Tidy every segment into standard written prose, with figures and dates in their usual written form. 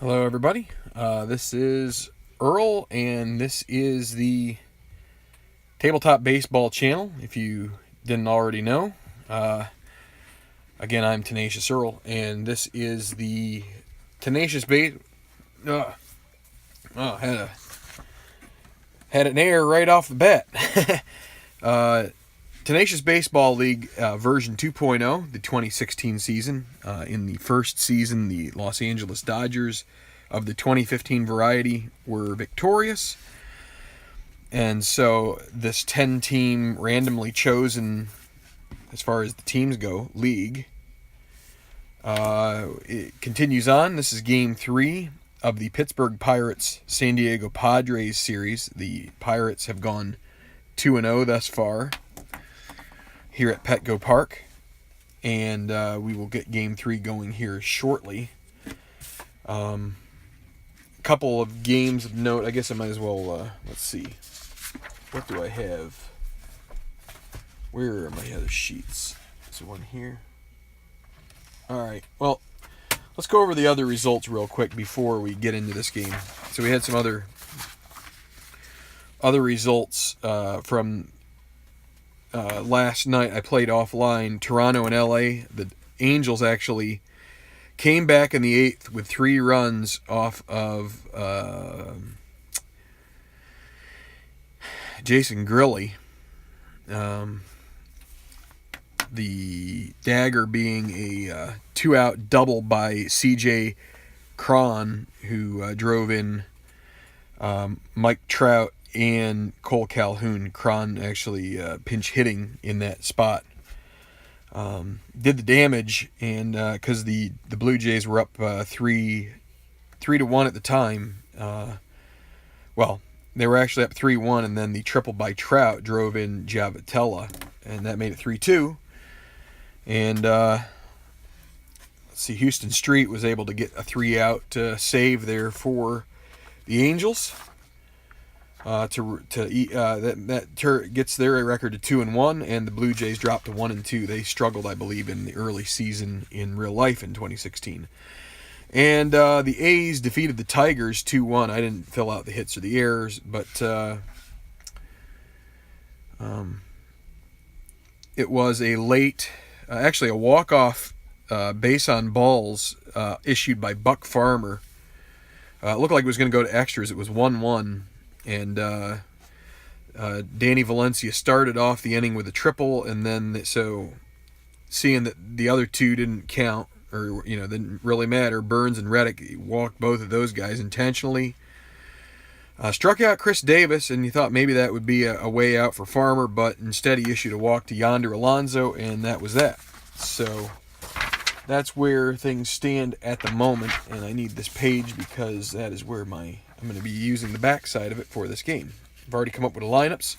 Hello, everybody. This is Earl, and this is the Tabletop Baseball channel, if you didn't already know. Again, I'm Tenacious Earl, and this is the Tenacious Base... had an error right off the bat. Tenacious Baseball League version 2.0, the 2016 season. In the first season, the Los Angeles Dodgers of the 2015 variety were victorious. And so this 10-team randomly chosen, as far as the teams go, league, it continues on. This is Game 3 of the Pittsburgh Pirates San Diego Padres series. The Pirates have gone 2-0 thus far here at Petco Park, and we will get Game 3 going here shortly. A couple of games of note. I guess I might as well, let's see. What do I have? Where are my other sheets? Is there one here? Alright, well, let's go over the other results real quick before we get into this game. So we had some other results from last night. I played offline. Toronto and LA. The Angels actually came back in the 8th with 3 runs off of Jason Grilli. The dagger being a 2-out double by CJ Cron, who drove in Mike Trout and Cole Calhoun. Cron actually pinch hitting in that spot. Did the damage, and because the Blue Jays were up 3-1 at the time. Well, they were actually up 3-1, and then the triple by Trout drove in Javitella, and that made it 3-2. And let's see, Houston Street was able to get a 3-out save there for the Angels. That gets their record to 2-1, and the Blue Jays dropped to 1-2. They struggled, I believe, in the early season in real life in 2016. And the A's defeated the Tigers 2-1. I didn't fill out the hits or the errors, but it was a late, actually a walk-off base on balls issued by Buck Farmer. It looked like it was going to go to extras. It was 1-1. And Danny Valencia started off the inning with a triple, and then so seeing that the other two didn't count, or didn't really matter, Burns and Reddick walked both of those guys intentionally. Struck out Chris Davis, and you thought maybe that would be a way out for Farmer, but instead he issued a walk to Yonder Alonso, and that was that. So that's where things stand at the moment, and I need this page because that is where I'm going to be using the backside of it for this game. I've already come up with the lineups.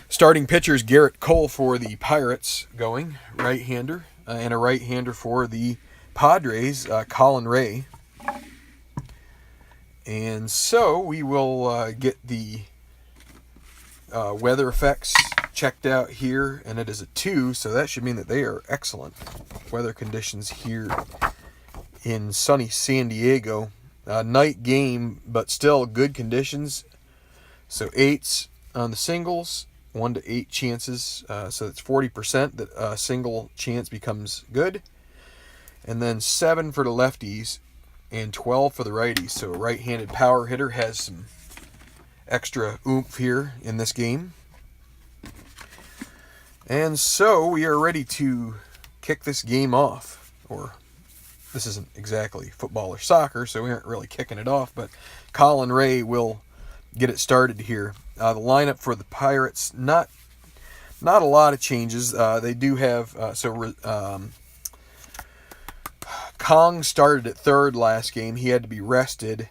Starting pitchers, Garrett Cole for the Pirates going, right-hander, and a right-hander for the Padres, Colin Ray. And so we will get the weather effects checked out here, and it is a 2, so that should mean that they are excellent weather conditions here in sunny San Diego. Night game, but still good conditions. So 8s on the singles, 1 to 8 chances. So it's 40% that a single chance becomes good. And then 7 for the lefties and 12 for the righties. So a right-handed power hitter has some extra oomph here in this game. And so we are ready to kick this game off, or this isn't exactly football or soccer, so we aren't really kicking it off, but Colin Ray will get it started here. The lineup for the Pirates, not a lot of changes. They do have, Kong started at third last game. He had to be rested.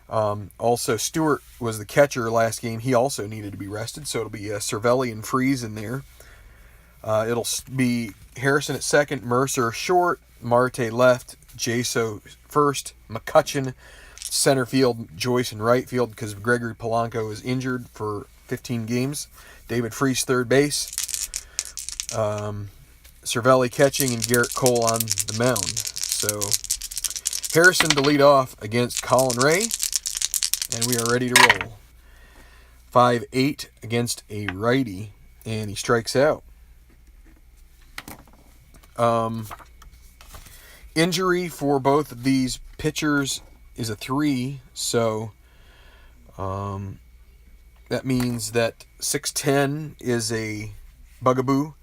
Also, Stewart was the catcher last game. He also needed to be rested, so it'll be Cervelli and Freeze in there. It'll be Harrison at second, Mercer short, Marte left, Jaso first, McCutcheon center field, Joyce in right field because Gregory Polanco is injured for 15 games. David Freese third base, Cervelli catching, and Garrett Cole on the mound. So Harrison to lead off against Colin Ray, and we are ready to roll. 5-8 against a righty, and he strikes out. Injury for both of these pitchers is a 3, so that means that 6-10 is a bugaboo.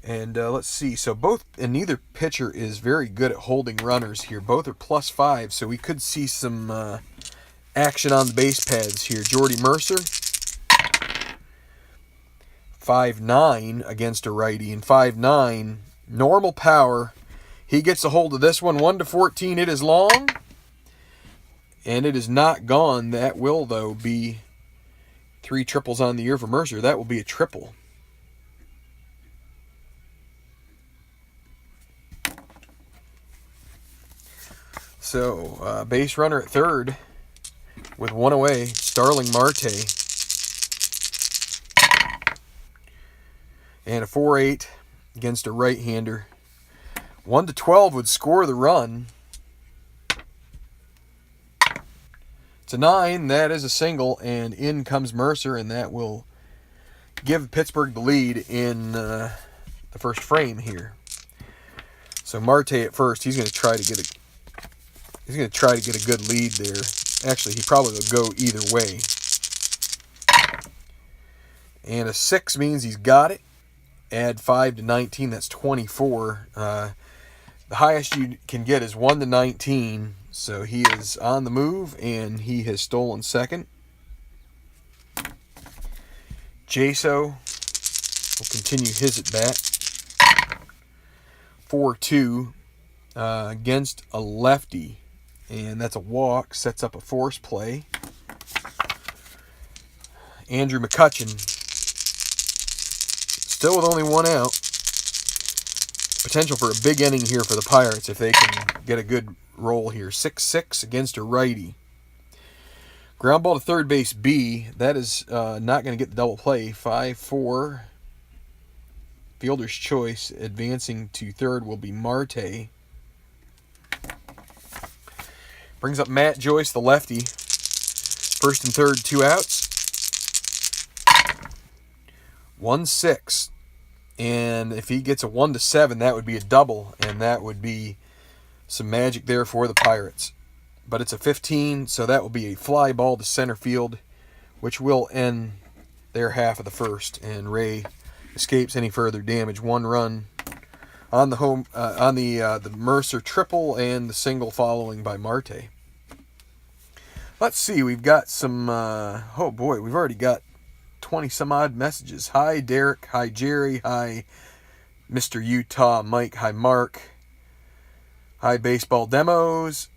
And let's see, so neither pitcher is very good at holding runners here. Both are +5, so we could see some action on the base pads here. Jordy Mercer, 5-9 against a righty, and 5-9, normal power. He gets a hold of this one, 1-14. It is long, and it is not gone. That will, though, be 3 triples on the year for Mercer. That will be a triple. So, base runner at third with 1 away, Starling Marte. And a 4-8 against a right-hander. 1-12 would score the run. It's a 9. That is a single, and in comes Mercer, and that will give Pittsburgh the lead in the first frame here. So Marte at first, he's going to try to get a good lead there. Actually, he probably will go either way. And a 6 means he's got it. Add 5 to 19, that's 24. The highest you can get is 1 to 19. So he is on the move, and he has stolen second. Jaso will continue his at bat. 4-2 against a lefty, and that's a walk. Sets up a force play. Andrew McCutchen, still with only 1 out. Potential for a big inning here for the Pirates if they can get a good roll here. 6-6 against a righty. Ground ball to third base B. That is not going to get the double play. 5-4. Fielder's choice. Advancing to third will be Marte. Brings up Matt Joyce, the lefty. First and third, 2 outs. 1-6. And if he gets a 1-7, that would be a double, and that would be some magic there for the Pirates. But it's a 15, so that will be a fly ball to center field, which will end their half of the first. And Ray escapes any further damage. 1 run on the Mercer triple, and the single following by Marte. Let's see, we've got some. Oh boy, we've already got 20 some odd messages. Hi Derek, hi Jerry, hi Mr. Utah, Mike, hi Mark, hi Baseball Demos.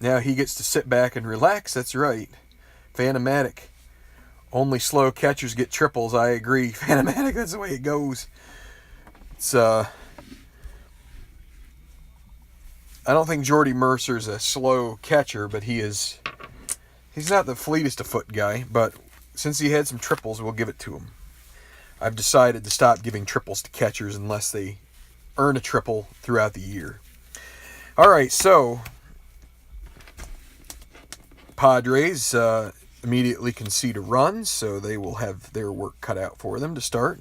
Now he gets to sit back and relax. That's right. Phantomatic. Only slow catchers get triples. I agree. Phantomatic, that's the way it goes. It's I don't think Jordy Mercer's a slow catcher, but he's not the fleetest of foot guy, but since he had some triples, we'll give it to him. I've decided to stop giving triples to catchers unless they earn a triple throughout the year. All right, so Padres immediately concede a run, so they will have their work cut out for them to start.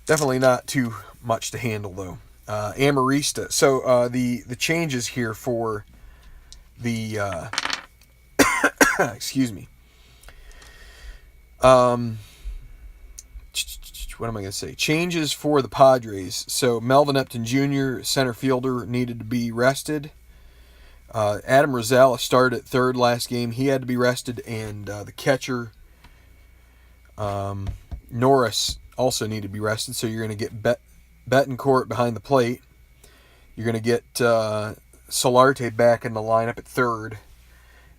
Definitely not too much to handle, though. Amarista. So the changes here for the excuse me. What am I going to say? Changes for the Padres. So Melvin Upton Jr., center fielder, needed to be rested. Adam Rosales started at third last game. He had to be rested. And the catcher, Norris, also needed to be rested. So you're going to get Betancourt behind the plate. You're going to get Solarte back in the lineup at third.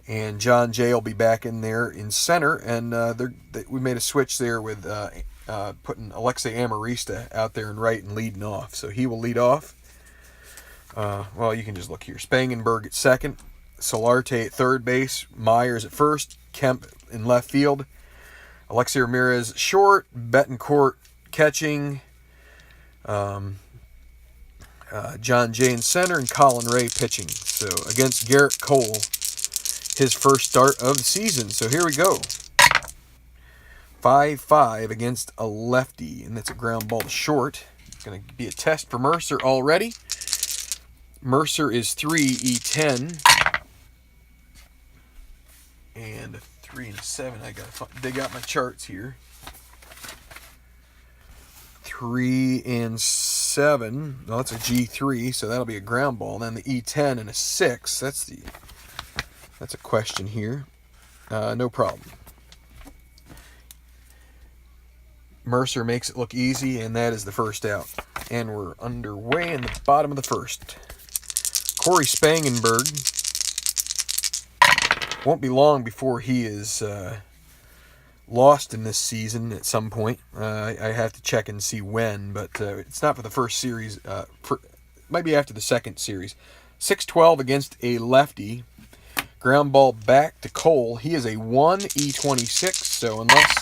And John Jay will be back in there in center. And we made a switch there with putting Alexei Amarista out there in right and leading off. So he will lead off. Well, you can just look here. Spangenberg at second. Solarte at third base. Myers at first. Kemp in left field. Alexei Ramirez short. Betancourt catching. John Jay in center, and Colin Ray pitching. So against Garrett Cole, his first start of the season. So here we go. 5-5 against a lefty, and that's a ground ball to short. Going to be a test for Mercer already. Mercer is 3E10. And a 3 and a 7. I got to dig out my charts here. 3 and 7. No, that's a G3, so that'll be a ground ball. And then the E10 and a 6. That's a question here. No problem. Mercer makes it look easy, and that is the first out. And we're underway in the bottom of the first. Corey Spangenberg. Won't be long before he is lost in this season at some point. I have to check and see when, but it's not for the first series. Might be after the second series. 6-12 against a lefty. Ground ball back to Cole. He is a 1E26, so unless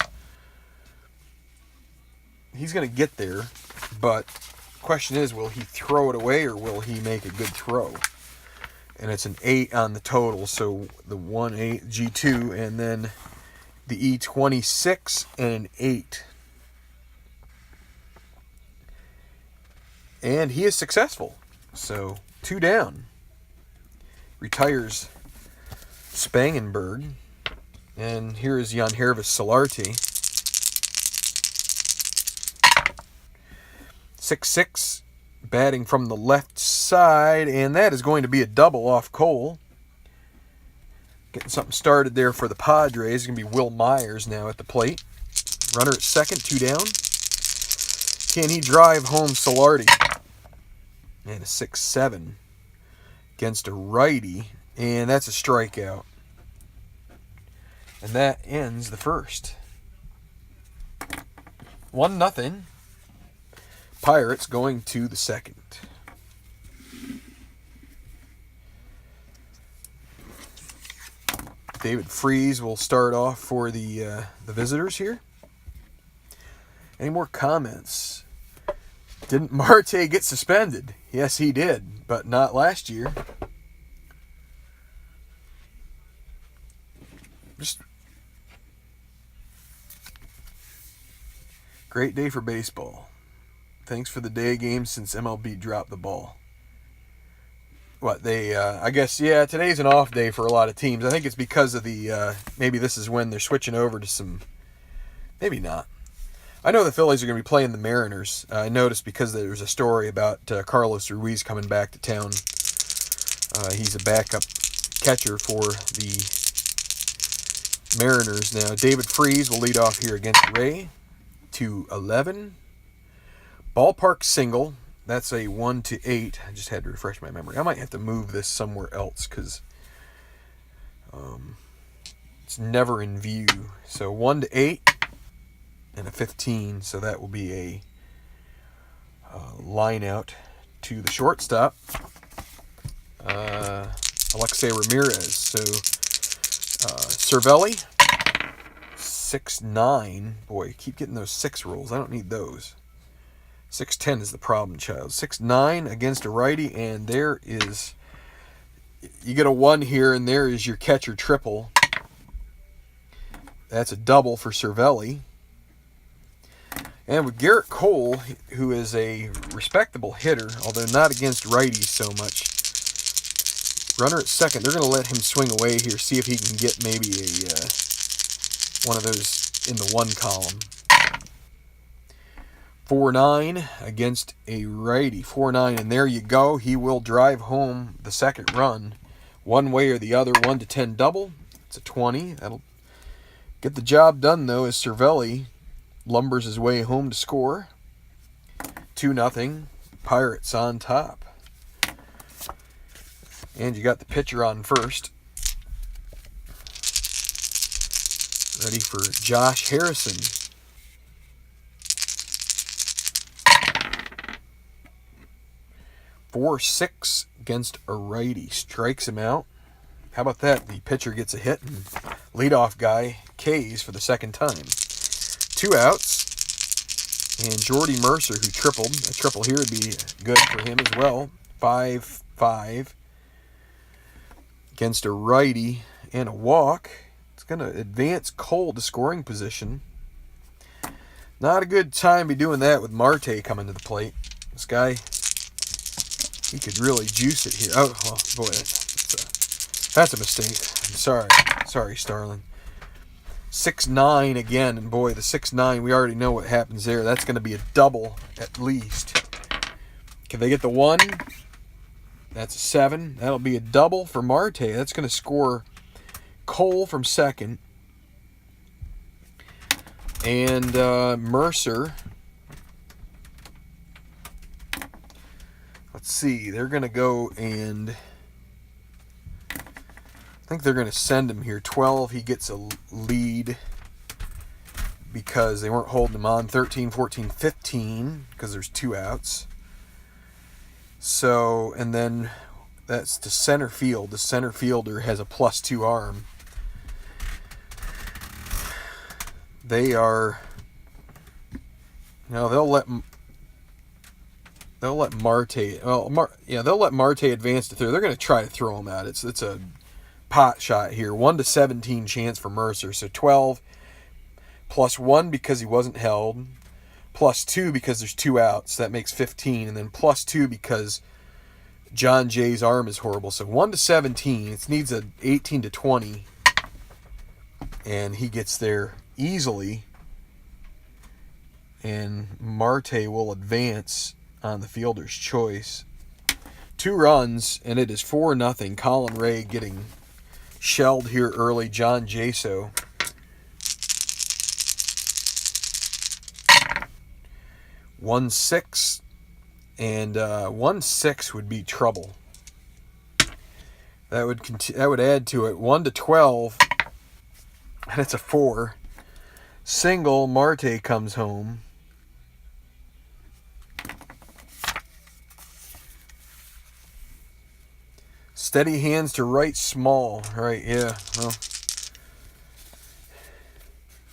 he's going to get there, but the question is, will he throw it away or will he make a good throw? And it's an 8 on the total, so the 1-8 G2, and then the E26 and an 8. And he is successful. So 2 down. Retires Spangenberg. And here is Jan Hervis Solarte. 6-6. Batting from the left side, and that is going to be a double off Cole. Getting something started there for the Padres. It's going to be Will Myers now at the plate. Runner at second, 2 down. Can he drive home Solarte? And a 6-7 against a righty, and that's a strikeout. And that ends the first. 1-0. Pirates going to the second. David Freese will start off for the visitors here. Any more comments? Didn't Marte get suspended? Yes, he did, but not last year. Just great day for baseball. Thanks for the day game since MLB dropped the ball. I guess, yeah, today's an off day for a lot of teams. I think it's because of the, maybe this is when they're switching over to some, maybe not. I know the Phillies are going to be playing the Mariners. I noticed because there was a story about Carlos Ruiz coming back to town. He's a backup catcher for the Mariners now. David Freese will lead off here against Ray. 2-11. Ballpark single. That's a 1-8. I just had to refresh my memory. I might have to move this somewhere else because it's never in view. So 1-8 and a 15. So that will be a line out to the shortstop. Alexei Ramirez. So Cervelli. 6-9. Boy, I keep getting those 6 rolls. I don't need those. 6-10 is the problem child. 6-9 against a righty, and there is, you get a 1 here, and there is your catcher triple. That's a double for Cervelli. And with Garrett Cole, who is a respectable hitter, although not against righties so much. Runner at second. They're going to let him swing away here, see if he can get maybe a one of those in the 1 column. 4-9 against a righty. 4-9, and there you go. He will drive home the second run one way or the other. 1-10 double. It's a 20. That'll get the job done, though, as Cervelli lumbers his way home to score. 2-0. Pirates on top. And you got the pitcher on first. Ready for Josh Harrison. 4-6 against a righty. Strikes him out. How about that? The pitcher gets a hit, and leadoff guy K's for the second time. 2 outs. And Jordy Mercer, who tripled. A triple here would be good for him as well. 5-5 against a righty and a walk. It's going to advance Cole to scoring position. Not a good time to be doing that with Marte coming to the plate. This guy, he could really juice it here. Oh boy, that's a mistake. I'm sorry. Sorry, Starlin. 6-9 again, and boy, the 6-9, we already know what happens there. That's going to be a double at least. Can they get the 1? That's a 7. That'll be a double for Marte. That's going to score Cole from second. And Mercer, let's see, they're going to go and I think they're going to send him here. 12, he gets a lead because they weren't holding him on. 13, 14, 15 because there's 2 outs. So, and then that's to center field. The center fielder has a +2 arm. They are, they'll let Marte, they'll let Marte advance to third. They're going to try to throw him out. It's a pot shot here. 1-17 chance for Mercer. So 12 +1 because he wasn't held, +2 because there's 2 outs. That makes 15, and then +2 because John Jay's arm is horrible. So 1-17. It needs a 18-20, and he gets there easily, and Marte will advance on the fielder's choice. 2 runs, and it is 4-0. Colin Ray getting shelled here early. John Jaso. 1-6, and 1-6 would be trouble. That would add to it. 1-12, and it's a 4. Single, Marte comes home. Steady hands to right, small. Right, yeah. Well,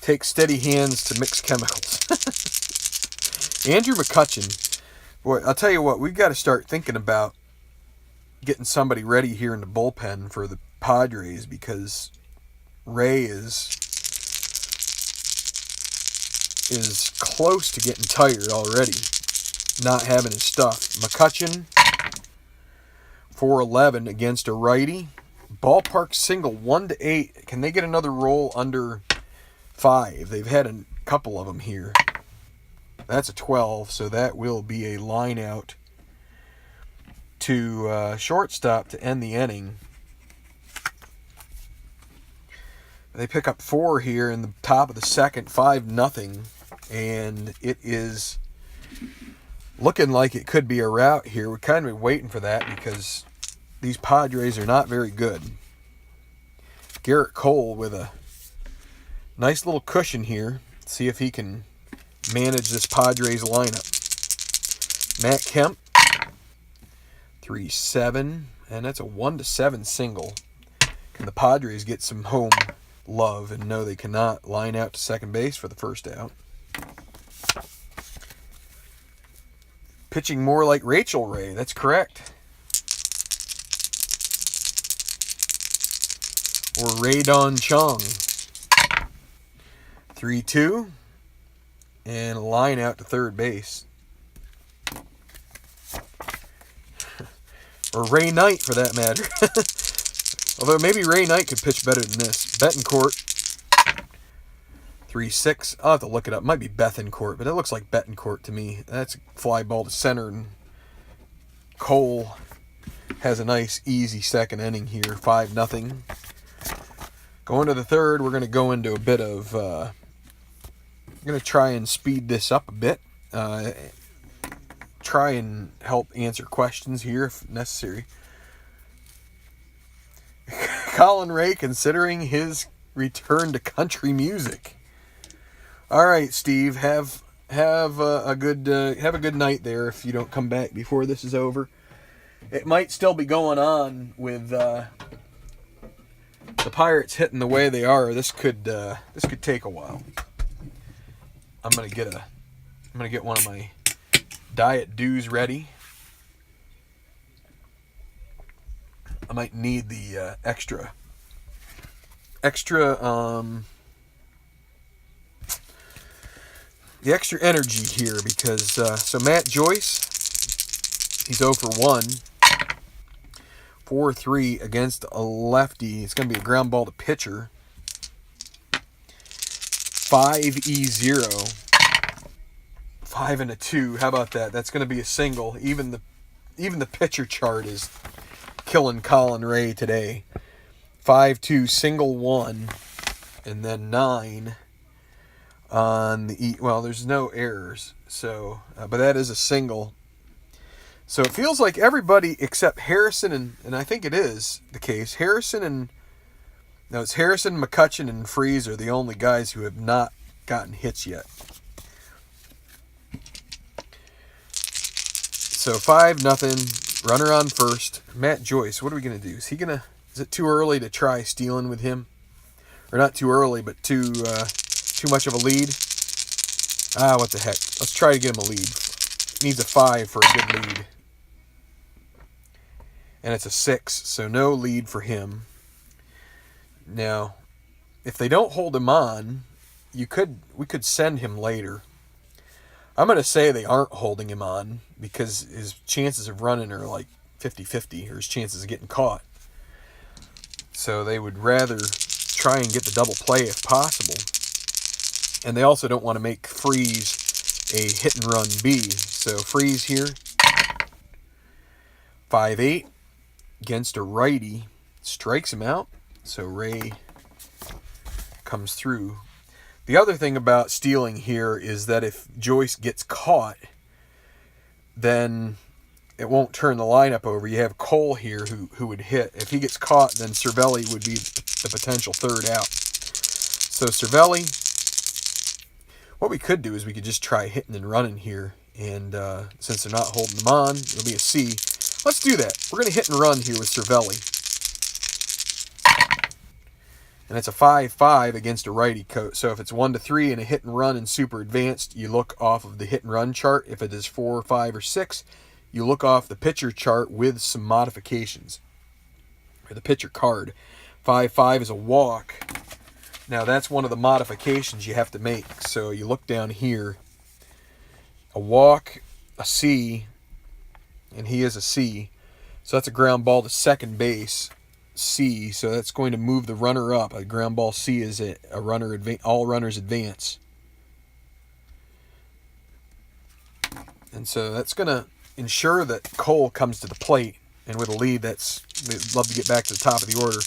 take steady hands to mix chemicals. Andrew McCutchen. Boy, I'll tell you what, we've got to start thinking about getting somebody ready here in the bullpen for the Padres, because Ray is close to getting tired already, not having his stuff. McCutchen, 4-11 against a righty. Ballpark single, 1-8. Can they get another roll under 5? They've had a couple of them here. That's a 12, so that will be a line out to shortstop to end the inning. They pick up 4 here in the top of the second, 5-0, and it is looking like it could be a rout here. We're kind of been waiting for that because these Padres are not very good. Garrett Cole with a nice little cushion here. See if he can manage this Padres lineup. Matt Kemp, 3-7, and that's a 1-7 single. Can the Padres get some home love? And no, they cannot. Line out to second base for the first out. Pitching more like Rachel Ray. That's correct. Or Ray Don Chung. 3-2. And a line out to third base. Or Ray Knight, for that matter. Although maybe Ray Knight could pitch better than this. Betancourt, 3-6. I'll have to look it up. It might be Bethancourt, but it looks like Betancourt to me. That's a fly ball to center, and Cole has a nice, easy second inning here. 5-0. Going to the third, we're going to go into a bit of... I'm going to try and speed this up a bit. Try and help answer questions here if necessary. Colin Ray considering his return to country music. All right, Steve, have a good night there. If you don't come back before this is over, it might still be going on with the Pirates hitting the way they are. This could take a while. I'm gonna I'm going to get one of my Diet Dews ready. I might need the extra energy here because so Matt Joyce, he's 0 for 1. 4-3 against a lefty. It's going to be a ground ball to pitcher. 5-0. 5 and a 2. How about that? That's going to be a single. Even the pitcher chart is killing Colin Ray today. 5-2 single 1, and then 9 on the well. There's no errors, so but that is a single. So it feels like everybody except Harrison and I think it is the case. It's Harrison, McCutcheon, and Freese are the only guys who have not gotten hits yet. So 5-0, runner on first. Matt Joyce, what are we gonna do? Is it too early to try stealing with him? Or not too early, but too much of a lead? What the heck? Let's try to get him a lead. Needs a 5 for a good lead. And it's a 6, so no lead for him. Now, if they don't hold him on, we could send him later. I'm going to say they aren't holding him on because his chances of running are like 50-50, or his chances of getting caught. So they would rather try and get the double play if possible. And they also don't want to make Freese a hit-and-run B. So Freese here, 5-8 against a righty, strikes him out. So Ray comes through. The other thing about stealing here is that if Joyce gets caught, then it won't turn the lineup over. You have Cole here who would hit. If he gets caught, then Cervelli would be the potential third out. So Cervelli, what we could do is we could just try hitting and running here. And since they're not holding them on, it'll be a C. Let's do that. We're going to hit and run here with Cervelli. And it's a 5-5 against a righty coach. So if it's 1-3 and a hit and run and super advanced, you look off of the hit and run chart. If it is 4, 5, or 6, you look off the pitcher chart with some modifications. Or the pitcher card. 5-5 is a walk. Now that's one of the modifications you have to make. So you look down here. A walk, a C, and he is a C. So that's a ground ball to second base. C, so that's going to move the runner up. A ground ball C is a runner all runners advance. And so that's going to ensure that Cole comes to the plate, and with a lead, we'd love to get back to the top of the order.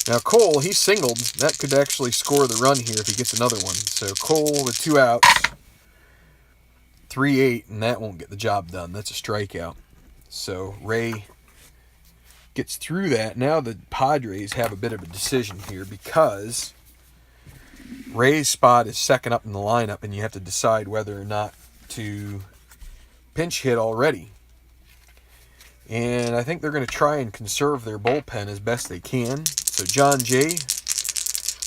Now Cole, he singled. That could actually score the run here if he gets another one. So Cole with 2 outs, 3-8, and that won't get the job done. That's a strikeout. So Ray gets through that. Now the Padres have a bit of a decision here because Ray's spot is second up in the lineup, and you have to decide whether or not to pinch hit already. And I think they're going to try and conserve their bullpen as best they can. So John Jay,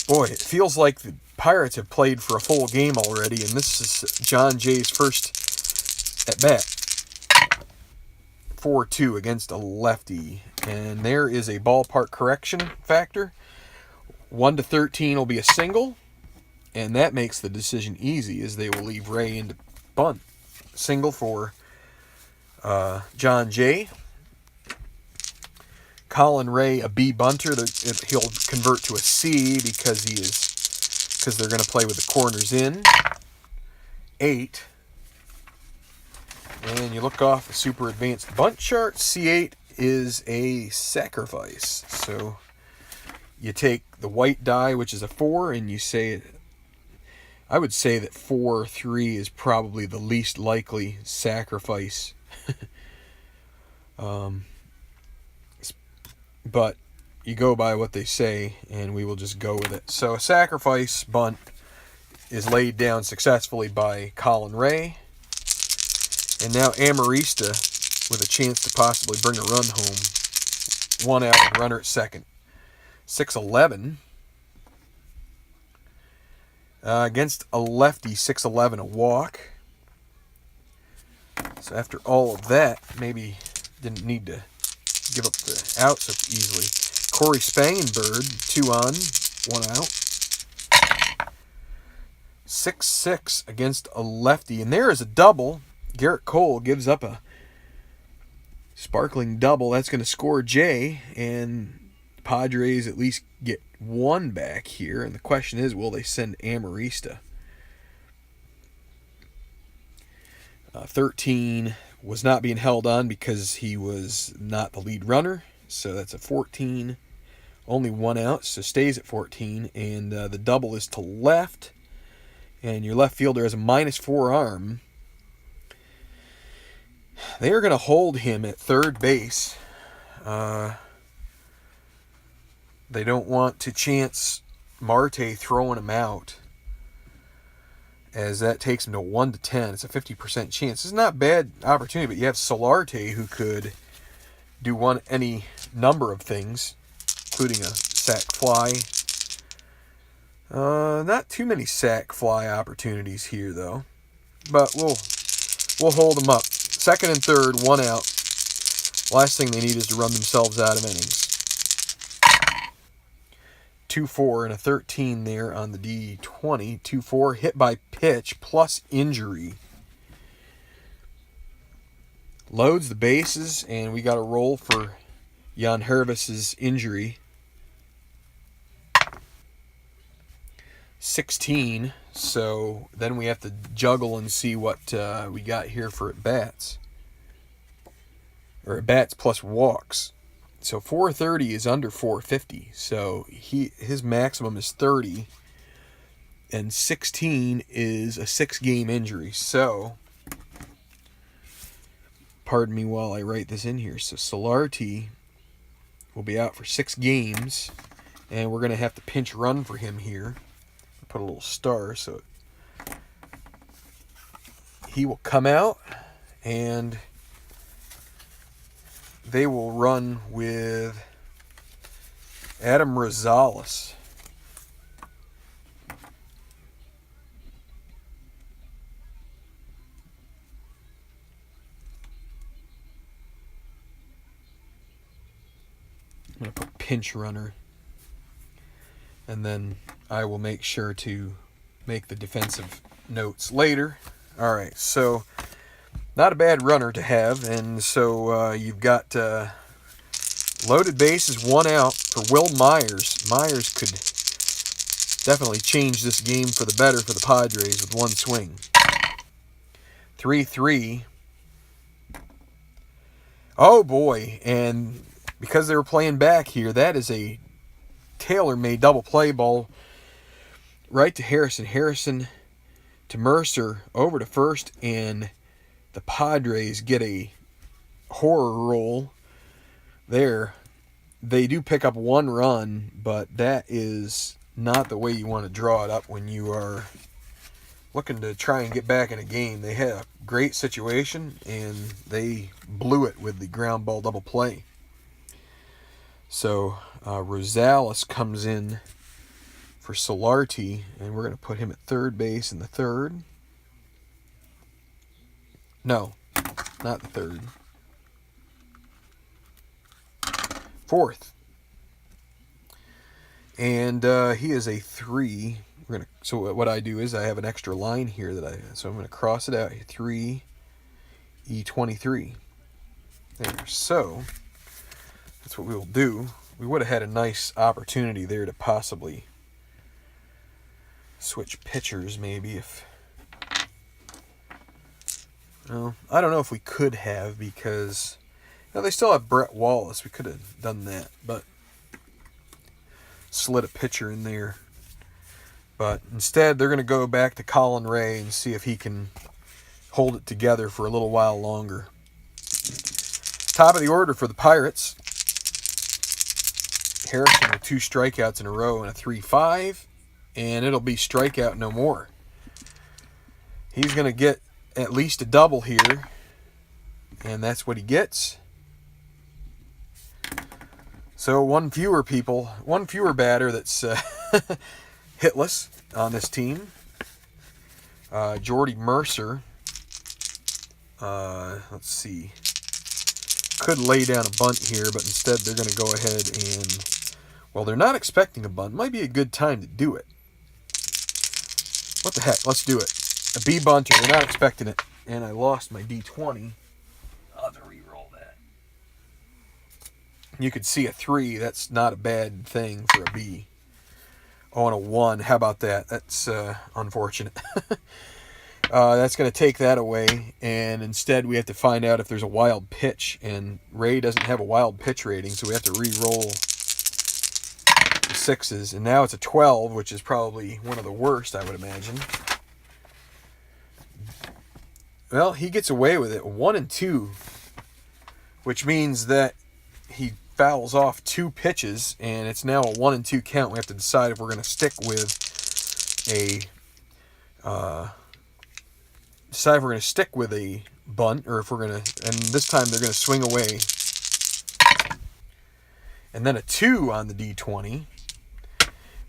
boy, it feels like the Pirates have played for a full game already, and this is John Jay's first at bat. 4-2 against a lefty. And there is a ballpark correction factor. 1-13 will be a single. And that makes the decision easy, as they will leave Ray into bunt. Single for John Jay. Colin Ray, a B bunter. He'll convert to a C because they're going to play with the corners in. 8. And you look off the super advanced bunt chart. C8 is a sacrifice. So you take the white die, which is a 4, and you say, I would say that 4-3 is probably the least likely sacrifice. But you go by what they say, and we will just go with it. So a sacrifice bunt is laid down successfully by Colin Ray. And now Amarista with a chance to possibly bring a run home. 1 out and runner at second. 6-11. Against a lefty, 6-11, a walk. So after all of that, maybe didn't need to give up the out so easily. Corey Spangenberg, 2 on, 1 out. 6-6 against a lefty. And there is a double. Garrett Cole gives up a sparkling double. That's going to score Jay. And the Padres at least get 1 back here. And the question is, will they send Amarista? 13 was not being held on because he was not the lead runner. So that's a 14. Only 1 out, so stays at 14. And the double is to left. And your left fielder has a -4 arm. They are going to hold him at third base. They don't want to chance Marte throwing him out, as that takes him to 1-10. It's a 50% chance. It's not a bad opportunity, but you have Solarte, who could do any number of things, including a sac fly. Not too many sac fly opportunities here, though. But we'll hold them up. Second and third, 1 out. Last thing they need is to run themselves out of innings. 2-4 and a 13 there on the D20. 2-4, hit by pitch plus injury. Loads the bases, and we got a roll for Jan Hervis's injury. 16, so then we have to juggle and see what we got here for at-bats. Or at-bats plus walks. So 430 is under 450, so his maximum is 30, and 16 is a 6-game injury. So, pardon me while I write this in here. So Solarte will be out for 6 games, and we're going to have to pinch run for him here. Put a little star so he will come out, and they will run with Adam Rosales. I'm going to put pinch runner. And then I will make sure to make the defensive notes later. All right, so not a bad runner to have. And so you've got loaded bases, 1 out for Will Myers. Myers could definitely change this game for the better for the Padres with 1 swing. 3-3. Oh, boy. And because they were playing back here, that is a tailor-made double play ball right to Harrison. Harrison to Mercer, over to first, and the Padres get a horror roll there. They do pick up 1 run, but that is not the way you want to draw it up when you are looking to try and get back in a game. They had a great situation, and they blew it with the ground ball double play. So Rosales comes in for Solarte, and we're going to put him at third base in the third. No, not the third. Fourth. And he is a 3. So what I do is I have an extra line here so I'm going to cross it out. 3, E23. There. So that's what we will do. We would have had a nice opportunity there to possibly switch pitchers, maybe, if... Well, I don't know if we could have, because they still have Brett Wallace. We could have done that, but slid a pitcher in there. But instead, they're going to go back to Colin Ray and see if he can hold it together for a little while longer. Top of the order for the Pirates. Harrison with 2 strikeouts in a row and a 3-5. And it'll be strikeout no more. He's going to get at least a double here. And that's what he gets. So one fewer batter that's hitless on this team. Jordy Mercer Let's see. Could lay down a bunt here, but instead they're going to go ahead and, well, they're not expecting a bunt. Might be a good time to do it. What the heck? Let's do it. A B bunter. They're not expecting it. And I lost my D20. I'll have to re-roll that. You could see a 3. That's not a bad thing for a B. Oh, and a 1. How about that? That's unfortunate. That's going to take that away, and instead we have to find out if there's a wild pitch, and Ray doesn't have a wild pitch rating, so we have to re-roll the 6s, and now it's a 12, which is probably one of the worst, I would imagine. Well, he gets away with it, 1 and 2, which means that he fouls off 2 pitches, and it's now a 1 and 2 count. We have to decide if we're going to stick with a bunt, or if we're going to, and this time they're going to swing away. And then a 2 on the D20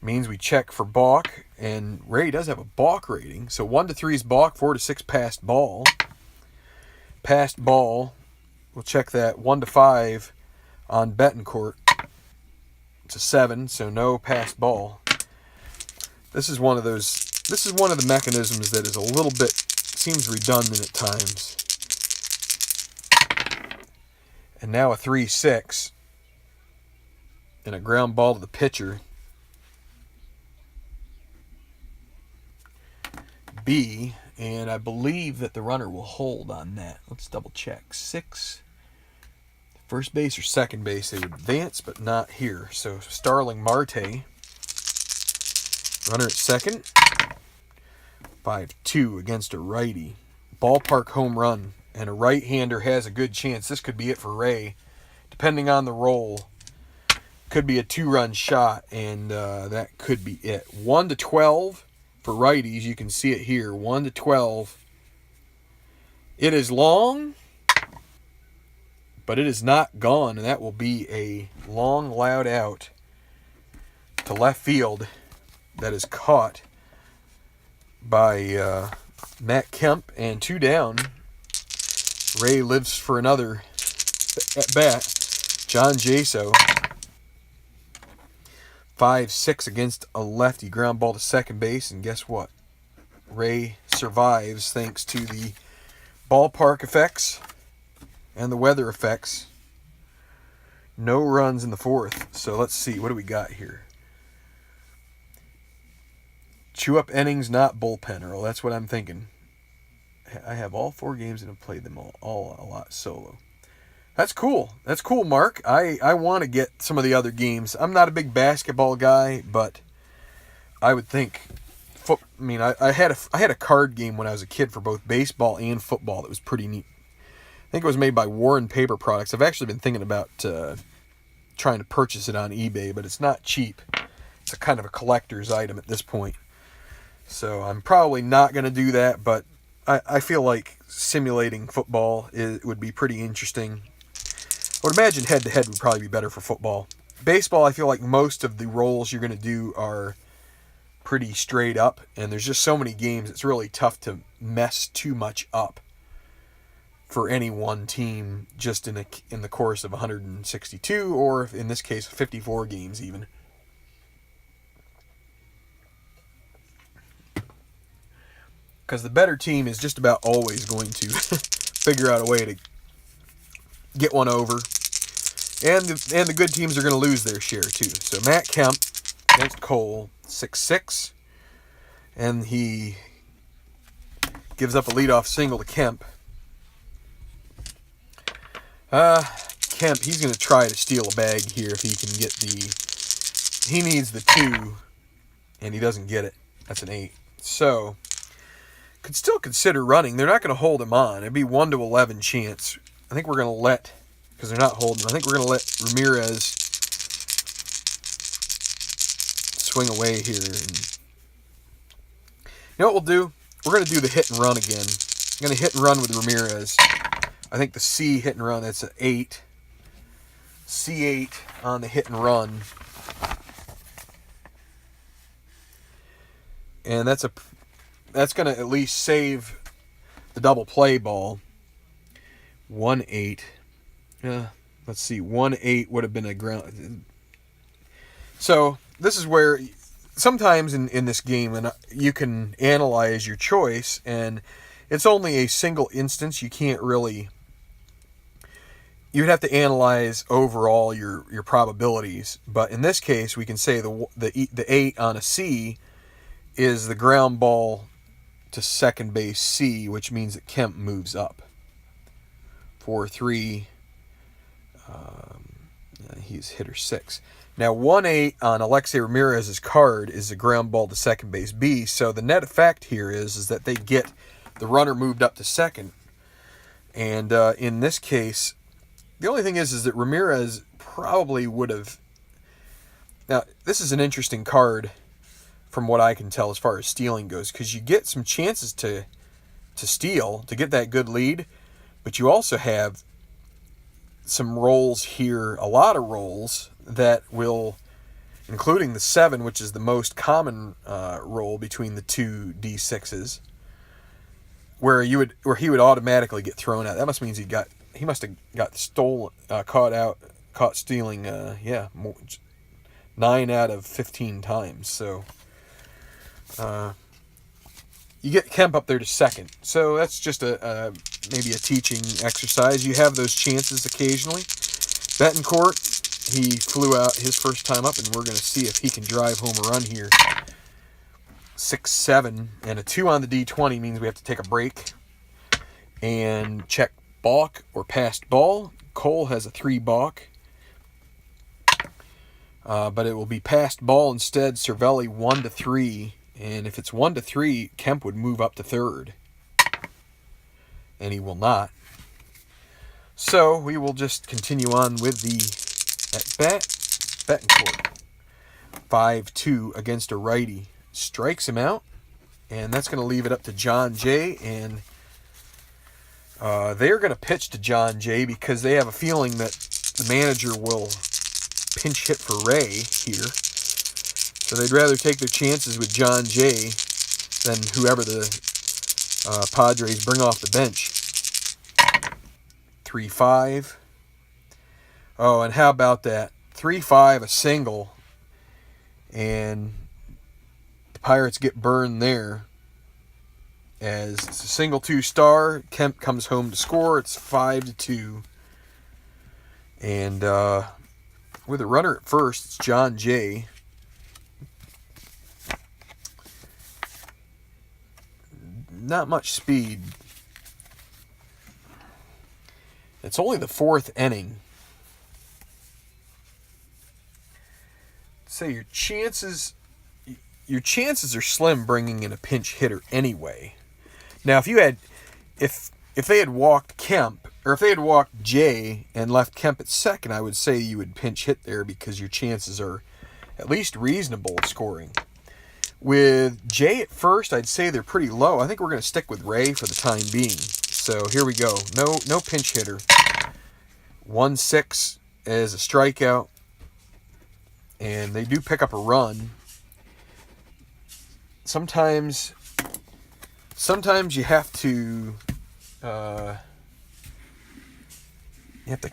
means we check for balk, and Ray does have a balk rating. So 1 to 3 is balk, 4 to 6 passed ball. Passed ball, we'll check that. 1 to 5 on Betancourt. It's a 7, so no passed ball. This is one of the mechanisms that is a little bit, seems redundant at times. And now a 3-6. And a ground ball to the pitcher. B, and I believe that the runner will hold on that. Let's double check. 6. First base or second base, they would advance, but not here. So Starling Marte. Runner at second. 5-2 against a righty. Ballpark home run. And a right-hander has a good chance. This could be it for Ray. Depending on the roll. Could be a 2-run shot, and that could be it. 1 to 12 for righties. You can see it here. 1 to 12. It is long, but it is not gone, and that will be a long, loud out to left field that is caught by Matt Kemp, and 2 down. Ray lives for another at bat. John Jaso. 5-6 against a lefty. Ground ball to second base, and guess what? Ray survives thanks to the ballpark effects and the weather effects. No runs in the 4th. So let's see. What do we got here? Chew up innings, not bullpen, Earl. That's what I'm thinking. I have all 4 games and have played them all a lot solo. That's cool. That's cool, Mark. I want to get some of the other games. I'm not a big basketball guy, but I would think. I had a card game when I was a kid for both baseball and football that was pretty neat. I think it was made by Warren Paper Products. I've actually been thinking about trying to purchase it on eBay, but it's not cheap. It's a kind of a collector's item at this point. So I'm probably not going to do that, but I feel like simulating football would be pretty interesting. I would imagine head-to-head would probably be better for football. Baseball, I feel like most of the rolls you're going to do are pretty straight up, and there's just so many games, it's really tough to mess too much up for any one team just in the course of 162, or in this case, 54 games even. Because the better team is just about always going to figure out a way to get one over. And the good teams are going to lose their share too. So Matt Kemp against Cole, 6-6. And he gives up a leadoff single to Kemp. Kemp, he's going to try to steal a bag here if he can get he needs the 2, and he doesn't get it. That's an 8. So, could still consider running. They're not going to hold him on. It'd be 1 to 11 chance. I think we're going to because they're not holding him, I think we're going to let Ramirez swing away here. And you know what we'll do? We're going to do the hit and run again. I'm going to hit and run with Ramirez. I think the C hit and run, that's an 8. C8 on the hit and run. And that's going to at least save the double play ball. 1-8. Let's see. 1-8 would have been a ground. So this is where sometimes in this game, and you can analyze your choice, and it's only a single instance. You can't really. You'd have to analyze overall your probabilities, but in this case, we can say the 8 on a C is the ground ball to second base C, which means that Kemp moves up. 4-3. He's hitter 6. Now 1-8 on Alexei Ramirez's card is the ground ball to second base B. So the net effect here is that they get the runner moved up to second, and in this case. The only thing is that Ramirez probably would have. Now, this is an interesting card from what I can tell as far as stealing goes, because you get some chances to steal, to get that good lead, but you also have some rolls here, a lot of rolls that will, including the 7, which is the most common roll between the two D6s, where he would automatically get thrown out. That must mean he must have got stolen, caught stealing, 9 out of 15 times. So, you get Kemp up there to second. So that's just maybe a teaching exercise. You have those chances occasionally. Betancourt, he flew out his first time up, and we're going to see if he can drive home a run here. 6-7, and a 2 on the D20 means we have to take a break and check balk or passed ball. Cole has a 3 balk, but it will be passed ball instead. Cervelli 1-3, and if it's 1-3, Kemp would move up to third, and he will not. So we will just continue on with the at bat. Betancourt 5-2 against a righty, strikes him out, and that's going to leave it up to John Jay, and they're going to pitch to John Jay because they have a feeling that the manager will pinch hit for Ray here. So they'd rather take their chances with John Jay than whoever the Padres bring off the bench. 3-5. Oh, and how about that? 3-5, a single, and the Pirates get burned there. As it's a single 2-star, Kemp comes home to score. It's 5-2. And with a runner at first, it's John Jay. Not much speed. It's only the 4th inning. So your chances are slim bringing in a pinch hitter anyway. Now, if they had walked Kemp, or if they had walked Jay and left Kemp at second, I would say you would pinch hit there because your chances are at least reasonable at scoring. With Jay at first, I'd say they're pretty low. I think we're going to stick with Ray for the time being. So here we go. No pinch hitter. 1-6 as a strikeout, and they do pick up a run. Sometimes you have to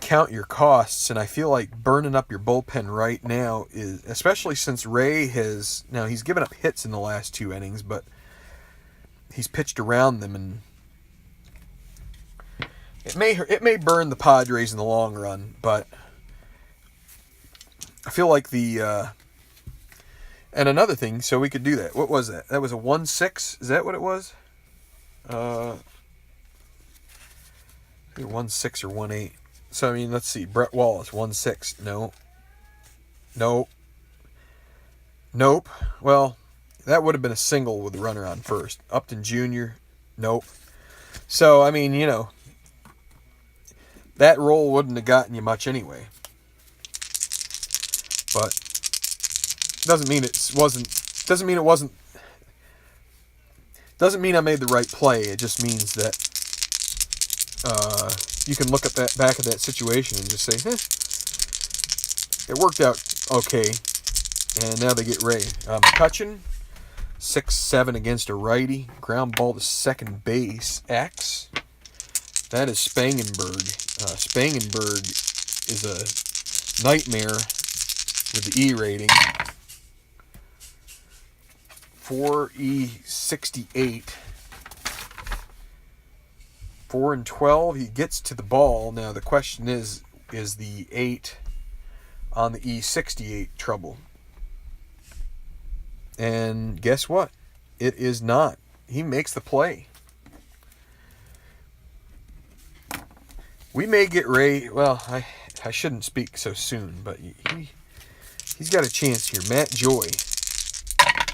count your costs, and I feel like burning up your bullpen right now is, especially since Ray he's given up hits in the last 2 innings, but he's pitched around them, and it may burn the Padres in the long run, but I feel like and another thing, so we could do that. What was that? That was a 1-6? Is that what it was? 1-6 or 1-8. So, I mean, let's see. Brett Wallace, 1-6. No. Nope. Well, that would have been a single with the runner on first. Upton Jr., nope. So, I mean, that roll wouldn't have gotten you much anyway. But doesn't mean I made the right play. It just means that you can look at that back at that situation and just say, it worked out okay. And now they get Ray. McCutchen, 6-7 against a righty. Ground ball to second base. X. That is Spangenberg. Spangenberg is a nightmare with the E rating. 4E68. 4-12. He gets to the ball. Now the question is the 8 on the E68 trouble? And guess what? It is not. He makes the play. We may get Ray. Well, I shouldn't speak so soon, but he's got a chance here. Matt Joyce,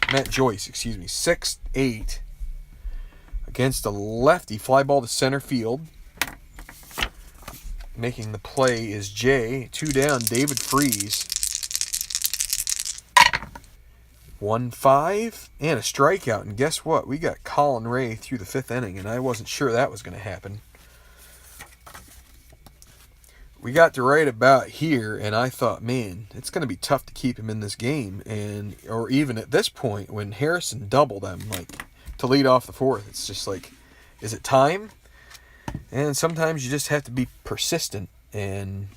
6'8", against a lefty. Fly ball to center field. Making the play is Jay. 2 down, David Freese. 1-5 and a strikeout. And guess what? We got Colin Ray through the 5th inning, and I wasn't sure that was going to happen. We got to right about here, and I thought, man, it's going to be tough to keep him in this game. Or even at this point, when Harrison doubled him, to lead off the 4th, it's just like, is it time? And sometimes you just have to be persistent. And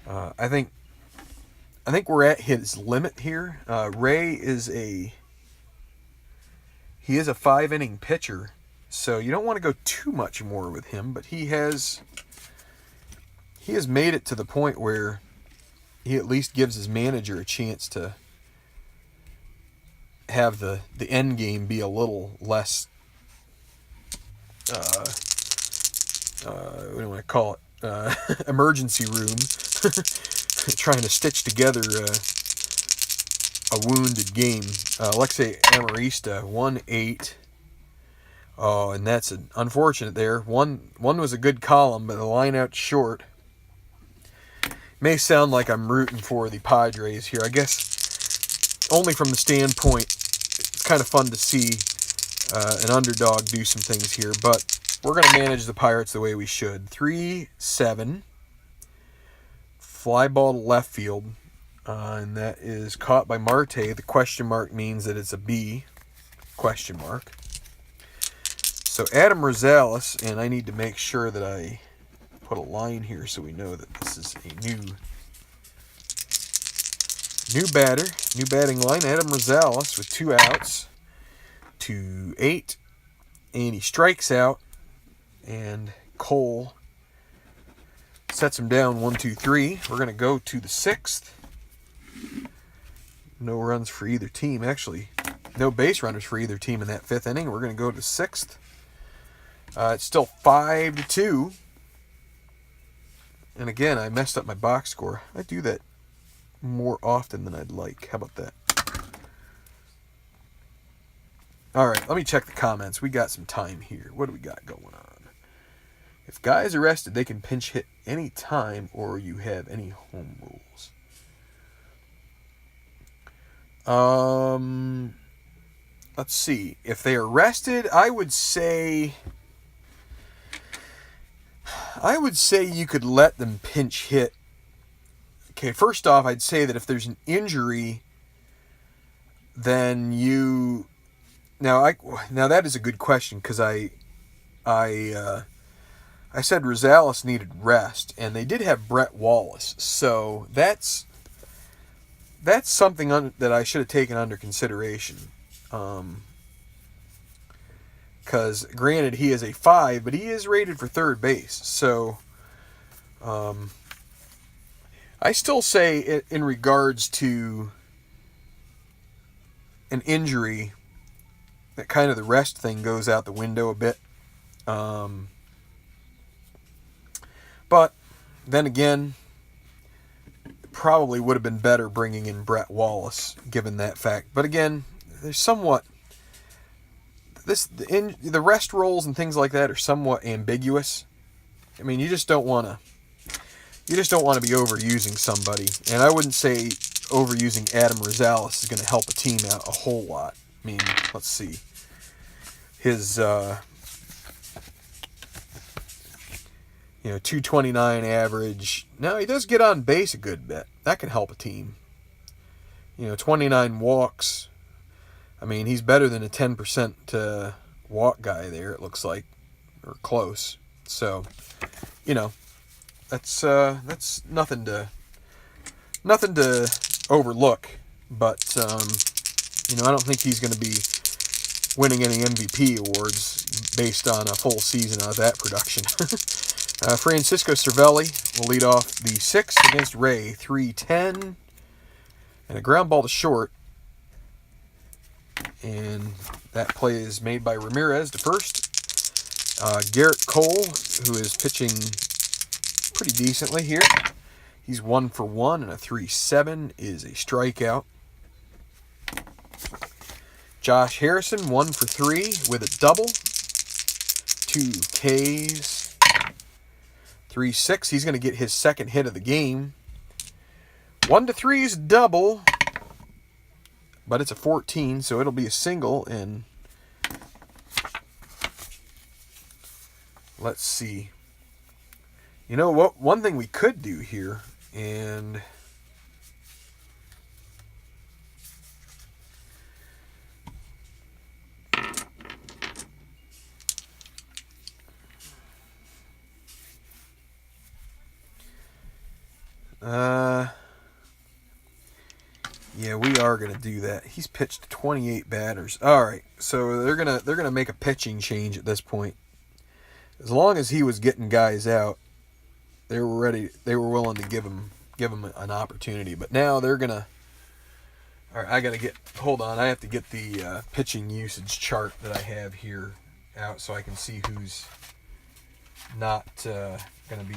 I think we're at his limit here. Ray is a 5-inning pitcher, so you don't want to go too much more with him. But he has made it to the point where he at least gives his manager a chance to have the end game be a little less, what do you want to call it, emergency room, trying to stitch together a wounded game. Alexei Amarista, 1-8. Oh, and that's unfortunate there. One was a good column, but the line out short. May sound like I'm rooting for the Padres here. I guess only from the standpoint, it's kind of fun to see an underdog do some things here. But we're going to manage the Pirates the way we should. 3-7. Fly ball to left field. And that is caught by Marte. The question mark means that it's a B. Question mark. So Adam Rosales, and I need to make sure that I put a line here so we know that this is a new batter, new batting line. Adam Rosales with 2 outs, 2-8, and he strikes out, and Cole sets him down 1-2-3. We're going to go to the 6th. No runs for either team. Actually, no base runners for either team in that 5th inning. We're going to go to the 6th. It's still 5-2. And again, I messed up my box score. I do that more often than I'd like. How about that? All right, let me check the comments. We got some time here. What do we got going on? If guy is arrested, they can pinch hit any time, or you have any home rules. Let's see. If they are arrested, I would say you could let them pinch hit. Okay, first off, I'd say that if there's an injury, then you... Now that is a good question, because I said Rosales needed rest, and they did have Brett Wallace, so that's something that I should have taken under consideration. Because granted, he is a 5, but he is rated for third base. So I still say in regards to an injury, that kind of the rest thing goes out the window a bit. But then again, probably would have been better bringing in Brett Wallace, given that fact. But again, there's somewhat... the rest roles and things like that are somewhat ambiguous. I mean, you just don't want to be overusing somebody, and I wouldn't say overusing Adam Rosales is going to help a team out a whole lot. I mean, let's see, his 229 average. Now he does get on base a good bit. That can help a team. 29 walks. I mean, he's better than a 10% walk guy there, it looks like, or close. So, you know, that's nothing to overlook. But you know, I don't think he's going to be winning any MVP awards based on a full season of that production. Francisco Cervelli will lead off the 6th against Ray, 3-10, and a ground ball to short. And that play is made by Ramirez to first. Garrett Cole, who is pitching pretty decently here. He's 1 for 1, and a 3-7 is a strikeout. Josh Harrison, 1 for 3 with a double. 2 Ks. 3-6. He's going to get his second hit of the game. 1-3 is double, but it's a 14, so it'll be a single. And let's see. You know what? One thing we could do here, and yeah, we are gonna do that. He's pitched 28 batters. All right, so they're gonna make a pitching change at this point. As long as he was getting guys out, they were ready. They were willing to give him an opportunity. But now they're gonna. All right, I gotta get. Hold on, I have to get the pitching usage chart that I have here out so I can see who's not gonna be.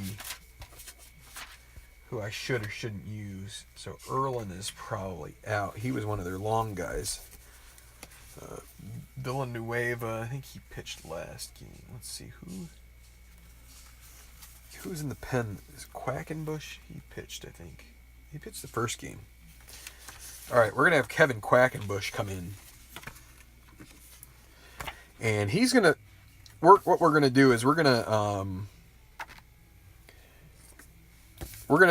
Who I should or shouldn't use. So Erlin is probably out. He was one of their long guys. Villanueva, I think he pitched last game. Let's see who's in the pen. Is Quackenbush? He pitched, I think. He pitched the first game. All right, we're gonna have Kevin Quackenbush come in, and he's gonna. What we're gonna do is we're gonna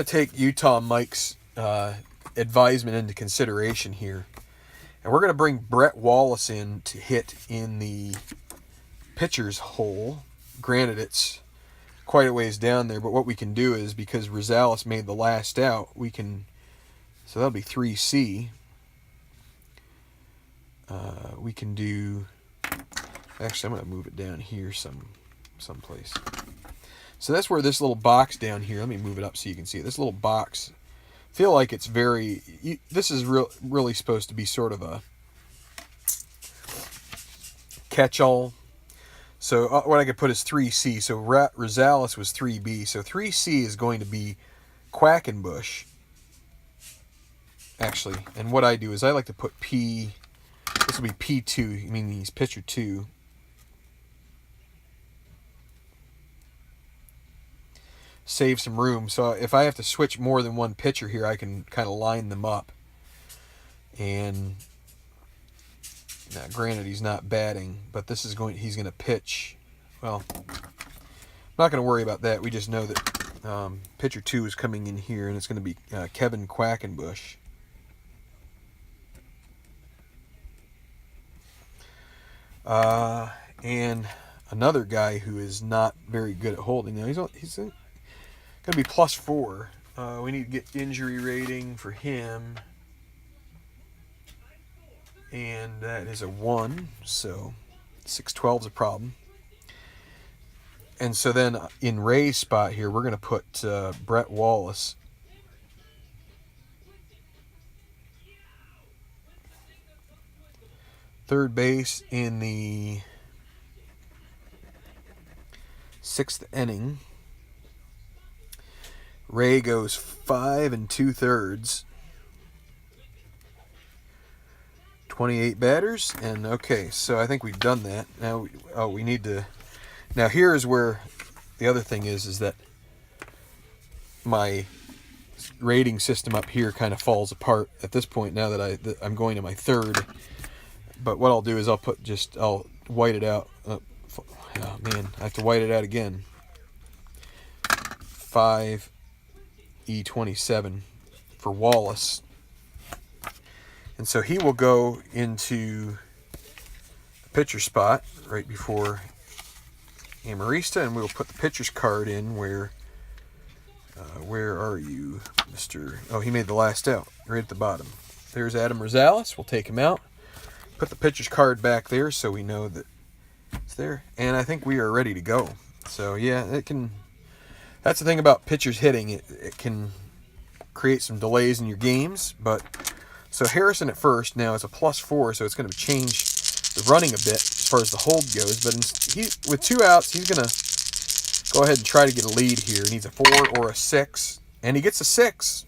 take Utah Mike's advisement into consideration here. And we're going to bring Brett Wallace in to hit in the pitcher's hole. Granted, it's quite a ways down there, but what we can do is, because Rosales made the last out, we can... So that'll be 3C. We can do... Actually, I'm going to move it down here someplace. So that's where this little box down here, let me move it up so you can see it. This little box, I feel like it's very, this is really supposed to be sort of a catch-all. So what I could put is 3C. So Rosales was 3B. So 3C is going to be Quackenbush. Actually, and what I do is I like to put P, this will be P2, meaning he's pitcher 2. Save some room. So if I have to switch more than one pitcher here, I can kind of line them up. And now, granted, he's not batting, but he's going to pitch. Well, I'm not going to worry about that. We just know that pitcher 2 is coming in here, and it's going to be Kevin Quackenbush. And another guy who is not very good at holding. Now he's going to be +4. We need to get injury rating for him. And that is a 1. So 612 is a problem. And so then in Ray's spot here, we're going to put Brett Wallace. Third base in the 6th inning. Ray goes 5 2/3. 28 batters, and okay, so I think we've done that. Now, we need to. Now here is where the other thing is that my rating system up here kind of falls apart at this point. Now that I'm going to my third, but what I'll do is I'll white it out. Oh man, I have to white it out again. 5E27 for Wallace. And so he will go into the pitcher spot right before Amarista, and we'll put the pitcher's card in where are you, Mr. Oh, he made the last out, right at the bottom. There's Adam Rosales. We'll take him out. Put the pitcher's card back there so we know that it's there. And I think we are ready to go. So, yeah, it can... That's the thing about pitchers hitting. It can create some delays in your games. But so Harrison at first now is a +4, so it's going to change the running a bit as far as the hold goes. But with 2 outs, he's going to go ahead and try to get a lead here. He needs a 4 or a 6. And he gets a 6.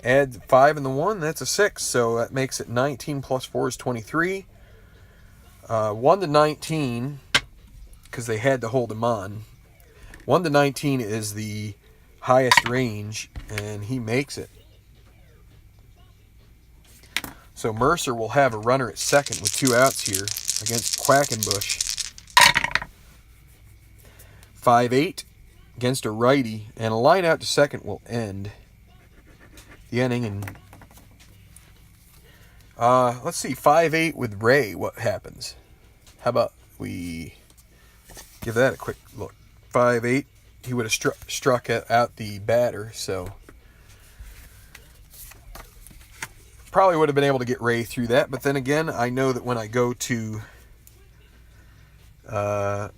Add 5 and the 1, that's a 6. So that makes it 19 plus 4 is 23. 1 to 19, because they had to hold him on. 1 to 19 is the highest range, and he makes it. So Mercer will have a runner at second with 2 outs here against Quackenbush. 5-8 against a righty, and a line out to second will end the inning. And let's see, 5-8 with Ray, what happens? How about we give that a quick look? 5-8, he would have struck out the batter, so probably would have been able to get Ray through that. But then again, I know that when I go to Strat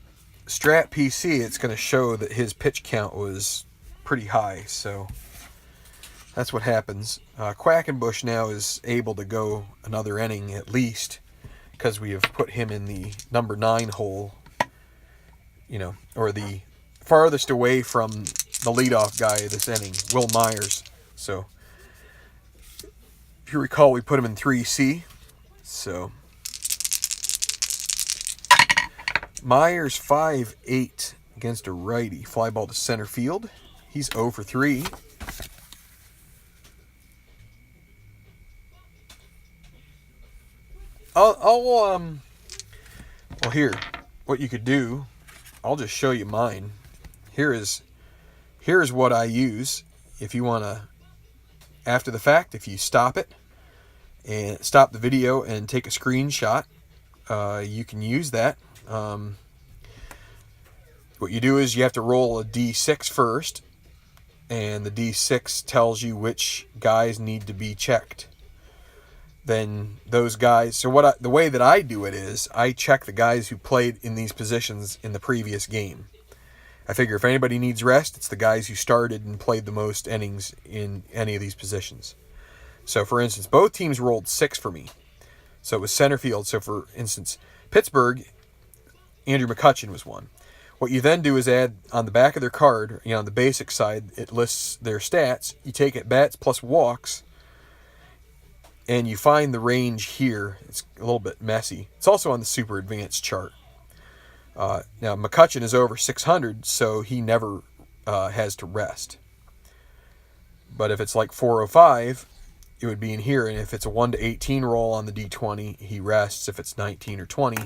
PC, it's going to show that his pitch count was pretty high, so that's what happens. Quackenbush now is able to go another inning at least, because we have put him in the number 9 hole, or the farthest away from the leadoff guy this inning, Will Myers. So, if you recall, we put him in 3C. So, Myers 5-8 against a righty. Fly ball to center field. He's 0 for 3. Well, here, what you could do, I'll just show you mine. Here is what I use. If you want to, after the fact, if you stop it and stop the video and take a screenshot, you can use that. What you do is you have to roll a D6 first, and the D6 tells you which guys need to be checked. Then those guys, so the way that I do it is I check the guys who played in these positions in the previous game. I figure if anybody needs rest, it's the guys who started and played the most innings in any of these positions. So for instance, both teams rolled 6 for me. So it was center field. So for instance, Pittsburgh, Andrew McCutchen was 1. What you then do is add on the back of their card, on the basic side, it lists their stats. You take at bats plus walks, and you find the range here. It's a little bit messy. It's also on the super advanced chart. Now, McCutchen is over 600, so he never has to rest. But if it's like 405, it would be in here. And if it's a 1 to 18 roll on the D20, he rests. If it's 19 or 20,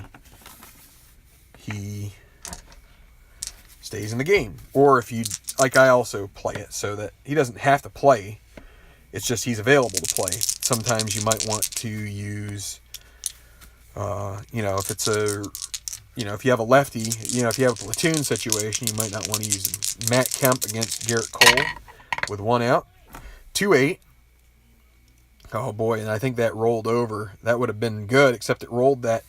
he stays in the game. Or if you, like I also play it so that he doesn't have to play. It's just he's available to play. Sometimes you might want to use, if it's if you have a lefty, if you have a platoon situation, you might not want to use him. Matt Kemp against Garrett Cole with 1 out. 2-8. Oh boy, and I think that rolled over. That would have been good, except it rolled that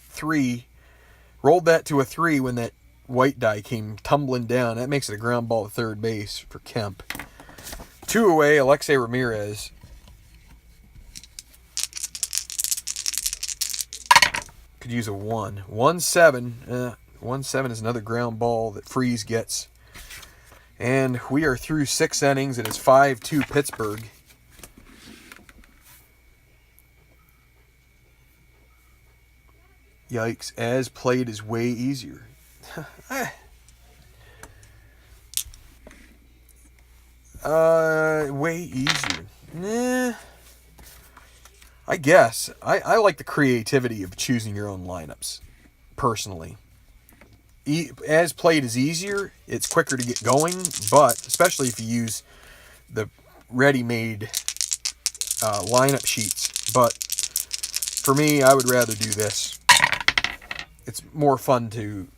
to a 3 when that white die came tumbling down. That makes it a ground ball to third base for Kemp. 2 away, Alexei Ramirez. Could use a 1. 1-7. 1-7 is another ground ball that Freeze gets. And we are through 6 innings. It is 5-2 Pittsburgh. Yikes. As played is way easier. Way easier. Nah. I guess. I like the creativity of choosing your own lineups, personally. As played is easier. It's quicker to get going, but especially if you use the ready-made lineup sheets. But for me, I would rather do this. It's more fun to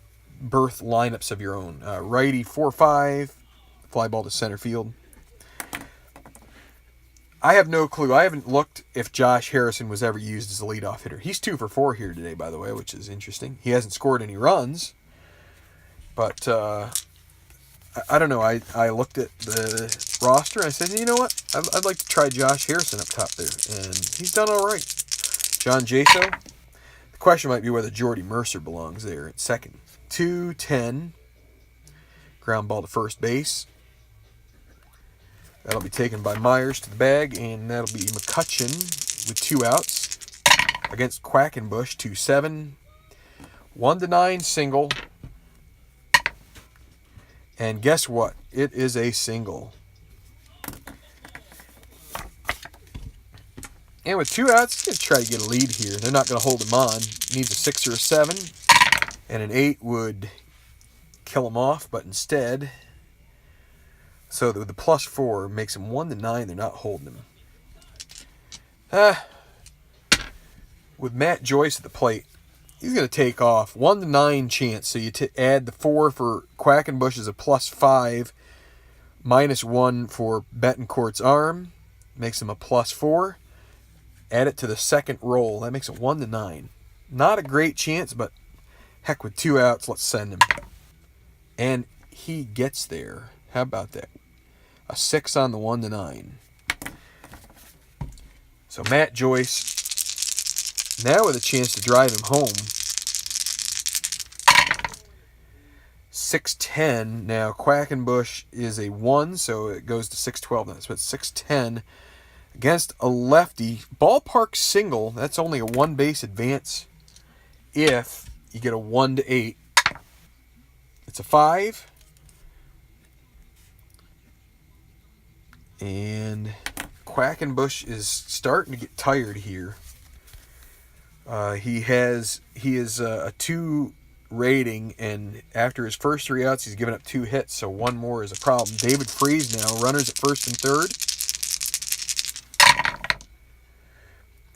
berth lineups of your own. Righty 4-5, fly ball to center field. I have no clue. I haven't looked if Josh Harrison was ever used as a leadoff hitter. He's 2 for 4 here today, by the way, which is interesting. He hasn't scored any runs, but I don't know. I looked at the roster and I said, you know what? I'd like to try Josh Harrison up top there, and he's done all right. John Jaso. The question might be whether Jordy Mercer belongs there at second. 2-10. Ground ball to first base. That'll be taken by Myers to the bag, and that'll be McCutcheon with 2 outs against Quackenbush. 2-7. 1-9 single. And guess what? It is a single. And with 2 outs, he's going to try to get a lead here. They're not going to hold him on. Needs a 6 or a 7. And an 8 would kill him off, but instead... So the +4 makes him 1-9. They're not holding him. With Matt Joyce at the plate, he's going to take off. 1-9 chance. So you add the 4 for Quackenbush as a +5. -1 for Betancourt's arm. Makes him a +4. Add it to the second roll. That makes it 1-9. Not a great chance, but heck, with 2 outs, let's send him. And he gets there. How about that? A 6 on the 1-9. So Matt Joyce, now with a chance to drive him home. 6-10. Now Quackenbush is a 1, so it goes to 6-12 now. So it's 6-10 against a lefty. Ballpark single, that's only a 1 base advance if you get a 1-8. It's a 5. And Quackenbush is starting to get tired here. He is a 2 rating, and after his first 3 outs, he's given up 2 hits, so 1 more is a problem. David Freese now, runners at first and third.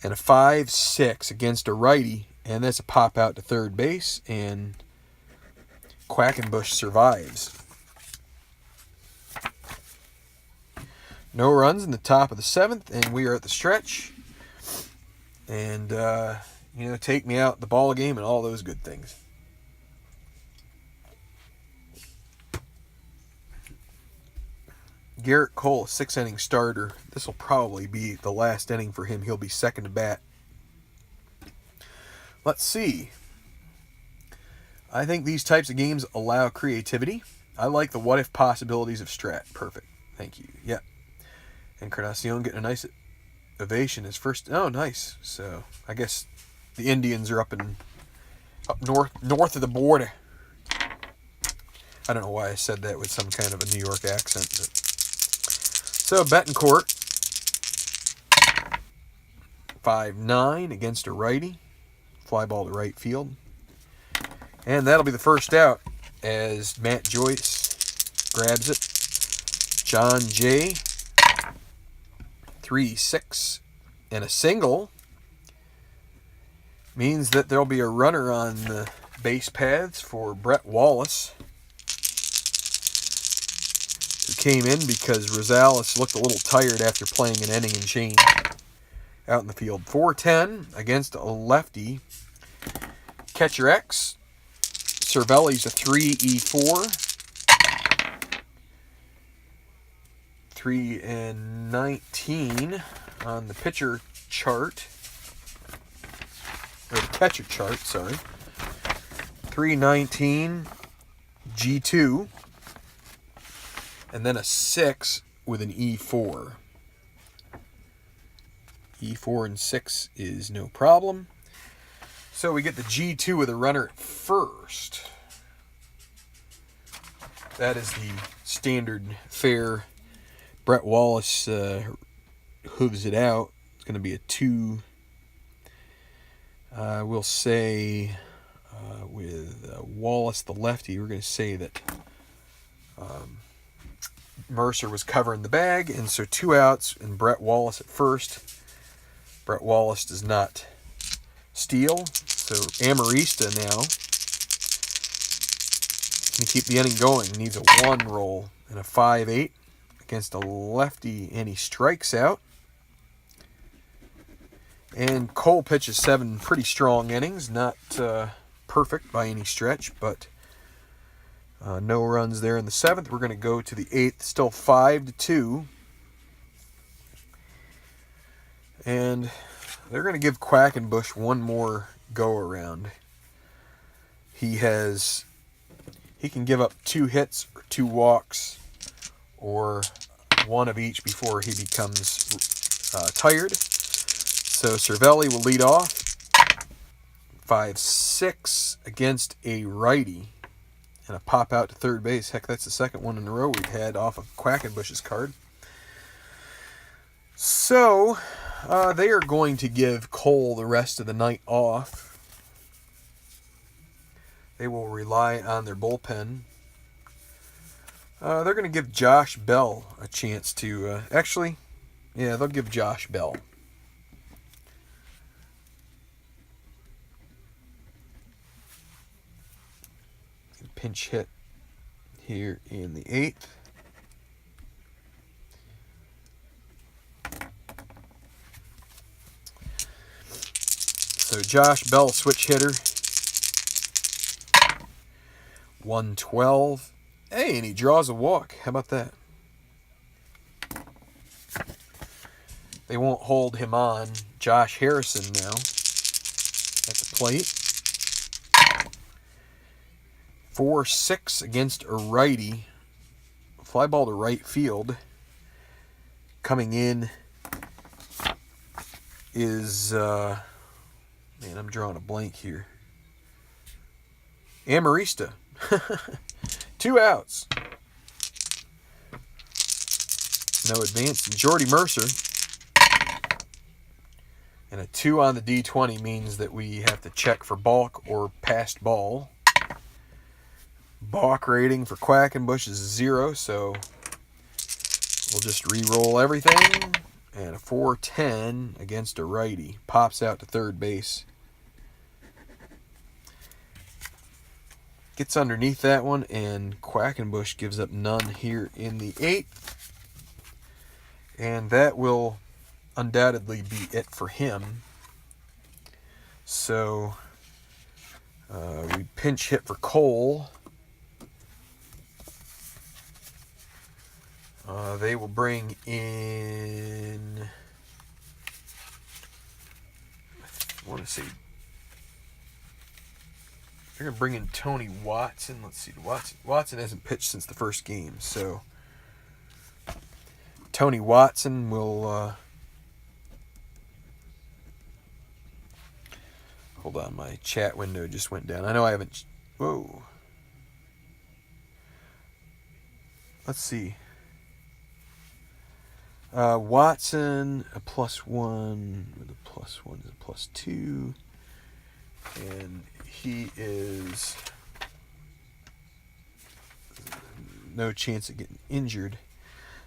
And a 5-6 against a righty, and that's a pop out to third base, and Quackenbush survives. No runs in the top of the 7th, and we are at the stretch. And, take me out the ball game and all those good things. Garrett Cole, 6-inning starter. This will probably be the last inning for him. He'll be second to bat. Let's see. I think these types of games allow creativity. I like the what-if possibilities of Strat. Perfect. Thank you. Yeah. Encarnacion getting a nice ovation his first. Oh, nice. So I guess the Indians are up north of the border. I don't know why I said that with some kind of a New York accent. But. So Betancourt, 5-9 against a righty. Fly ball to right field. And that'll be the first out as Matt Joyce grabs it. John Jay, 3-6 and a single means that there'll be a runner on the base paths for Brett Wallace, who came in because Rosales looked a little tired after playing an inning and change out in the field. 4-10 against a lefty. Catcher X. Cervelli's a 3-4. 3-19 on the pitcher chart. Or the catcher chart, sorry. 3-19 G2. And then a 6 with an E4. E4 and 6 is no problem. So we get the G2 with a runner at first. That is the standard fare. Brett Wallace hooves it out. It's going to be a 2. We'll say with Wallace, the lefty, we're going to say that Mercer was covering the bag, and so 2 outs and Brett Wallace at first. Brett Wallace does not steal, so Amarista now Can keep the inning going. Needs a 1 roll and a 5-8 against a lefty, and he strikes out. And Cole pitches 7 pretty strong innings. Not perfect by any stretch, but no runs there in the 7th. We're going to go to the 8th, still 5-2. And they're going to give Quackenbush one more go-around. He can give up 2 hits or 2 walks or one of each before he becomes tired. So Cervelli will lead off. 5-6 against a righty. And a pop out to third base. Heck, that's the second one in a row we've had off of Quackenbush's card. So, they are going to give Cole the rest of the night off. They will rely on their bullpen. They're going to give Josh Bell a chance to... they'll give Josh Bell. Pinch hit here in the 8th. So Josh Bell, switch hitter. 112. Hey, and he draws a walk. How about that? They won't hold him on. Josh Harrison now at the plate. 4-6 against a righty. Fly ball to right field. Coming in is... man, I'm drawing a blank here. Amarista. 2 outs. No advance. Jordy Mercer. And a 2 on the D20 means that we have to check for balk or passed ball. Balk rating for Quackenbush is 0, so we'll just re-roll everything. And a 4-10 against a righty. Pops out to third base. Gets underneath that one, and Quackenbush gives up none here in the 8th. And that will undoubtedly be it for him. So we pinch hit for Cole. They will bring in, I want to say, they're going to bring in Tony Watson. Let's see, Watson hasn't pitched since the first game, so Tony Watson will, hold on, my chat window just went down. I know I haven't, whoa. Let's see. Watson, a +1, with a +1 is a +2, and he is no chance of getting injured.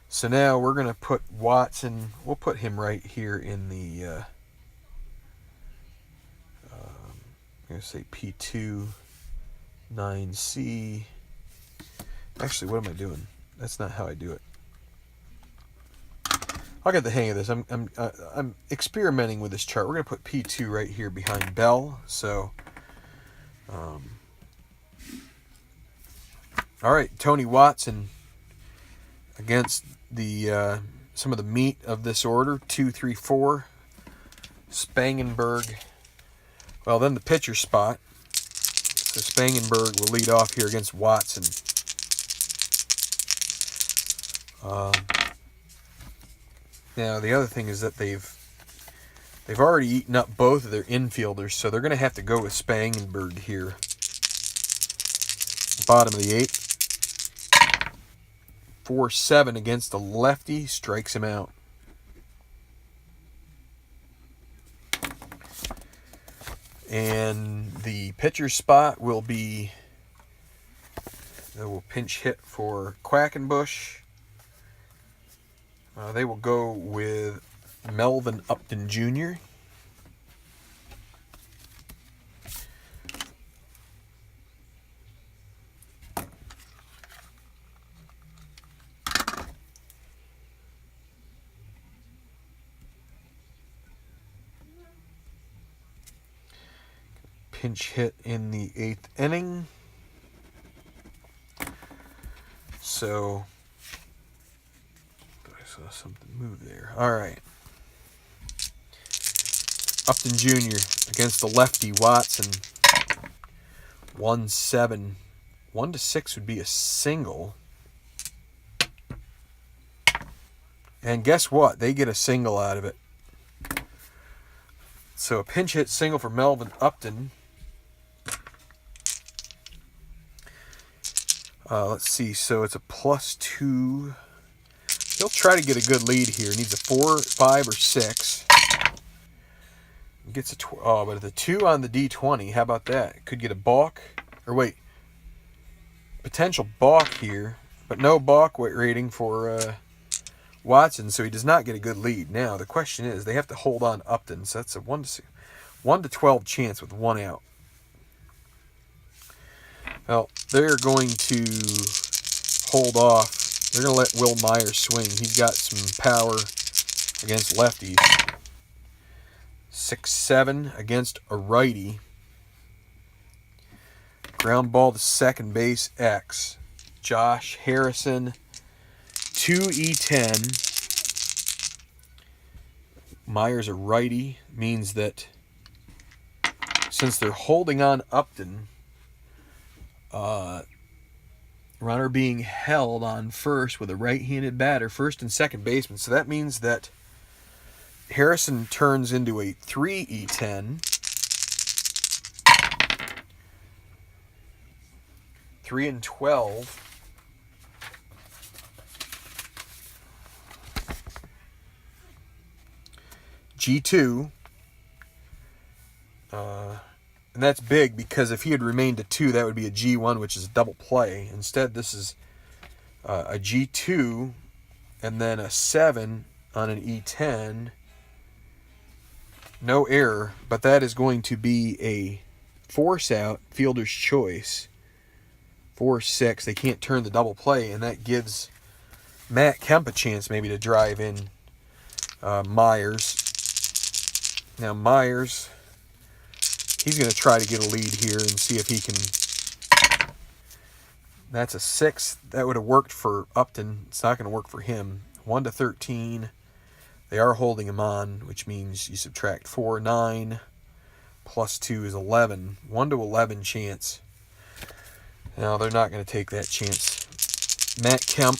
So now we're going to put Watson, we'll put him right here in the, I'm going to say P2, 9C. Actually, what am I doing? That's not how I do it. I'll get the hang of this. I'm experimenting with this chart. We're going to put P2 right here behind Bell. So, all right, Tony Watson against the some of the meat of this order. 2, 3, 4. Spangenberg. Well, then the pitcher spot. So Spangenberg will lead off here against Watson. Now, the other thing is that they've already eaten up both of their infielders, so they're going to have to go with Spangenberg here. Bottom of the 8th. 4-7 against a lefty. Strikes him out. And the pitcher spot will be... They will pinch hit for Quackenbush. They will go with Melvin Upton Jr. pinch hit in the 8th inning. So, I saw something move there. All right. Upton Jr. against the lefty Watson. 1-7. 1-6 would be a single. And guess what? They get a single out of it. So a pinch hit single for Melvin Upton. Let's see. So it's a +2. He'll try to get a good lead here. Needs a 4, 5, or 6. Gets a but the 2 on the D20. How about that? Could get a balk. Or wait. Potential balk here. But no balk rating for Watson, so he does not get a good lead. Now, the question is, they have to hold on Upton, so that's a 1 to 12 chance with 1 out. Well, they're going to hold off. They're going to let Will Myers swing. He's got some power against lefties. 6-7 against a righty. Ground ball to second base, X. Josh Harrison, 2E10. Myers a righty, means that since they're holding on Upton, runner being held on first with a right-handed batter, first and second baseman. So that means that Harrison turns into a 3E10. 3-12. G2. And that's big because if he had remained a 2, that would be a G1, which is a double play. Instead, this is a G2 and then a 7 on an E10. No error, but that is going to be a force out, fielder's choice. 4-6. They can't turn the double play, and that gives Matt Kemp a chance maybe to drive in Myers. Now Myers, he's going to try to get a lead here and see if he can. That's a 6. That would have worked for Upton. It's not going to work for him. 1 to 13. They are holding him on, which means you subtract 4, 9. Plus 2 is 11. 1 to 11 chance. Now they're not going to take that chance. Matt Kemp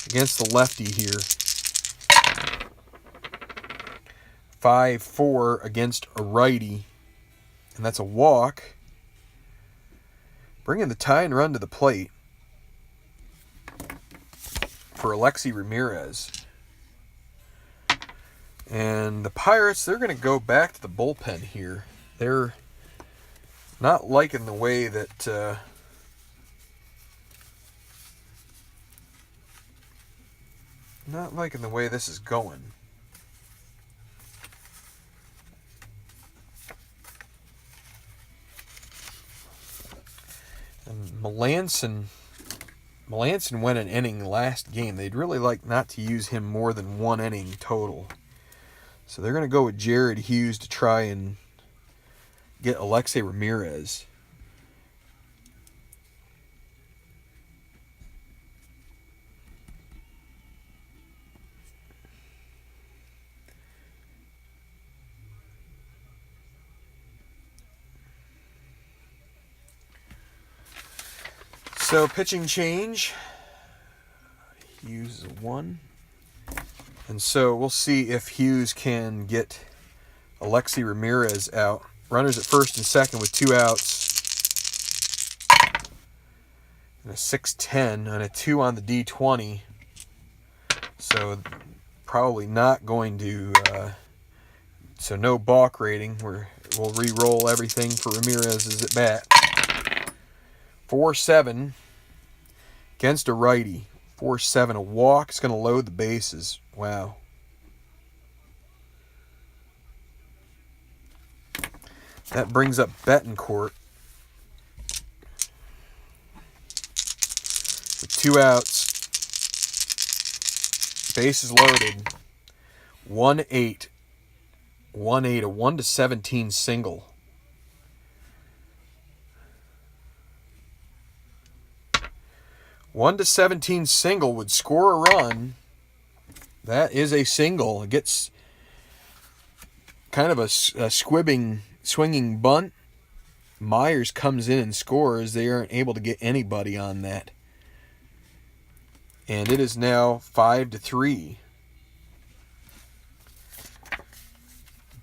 against the lefty here. 5-4 against a righty. And that's a walk. Bringing the tying run to the plate for Alexei Ramirez. And the Pirates, they're going to go back to the bullpen here. They're not liking the way that not liking the way this is going. And Melanson went an inning last game. They'd really like not to use him more than 1 inning total. So they're going to go with Jared Hughes to try and get Alexei Ramirez. So pitching change. Hughes is 1. And so we'll see if Hughes can get Alexei Ramirez out. Runners at first and second with 2 outs. And a 6-10 and a 2 on the D20. So probably not going to... so no balk rating. We'll re-roll everything for Ramirez's at bat. 4-7 against a righty. 4-7, a walk. It's going to load the bases. Wow. That brings up Betancourt with 2 outs. Bases loaded. 1-8. 1-8, a 1 to 17 single. 1-17 single would score a run. That is a single. It gets kind of a swinging bunt. Myers comes in and scores. They aren't able to get anybody on that. And it is now 5-3.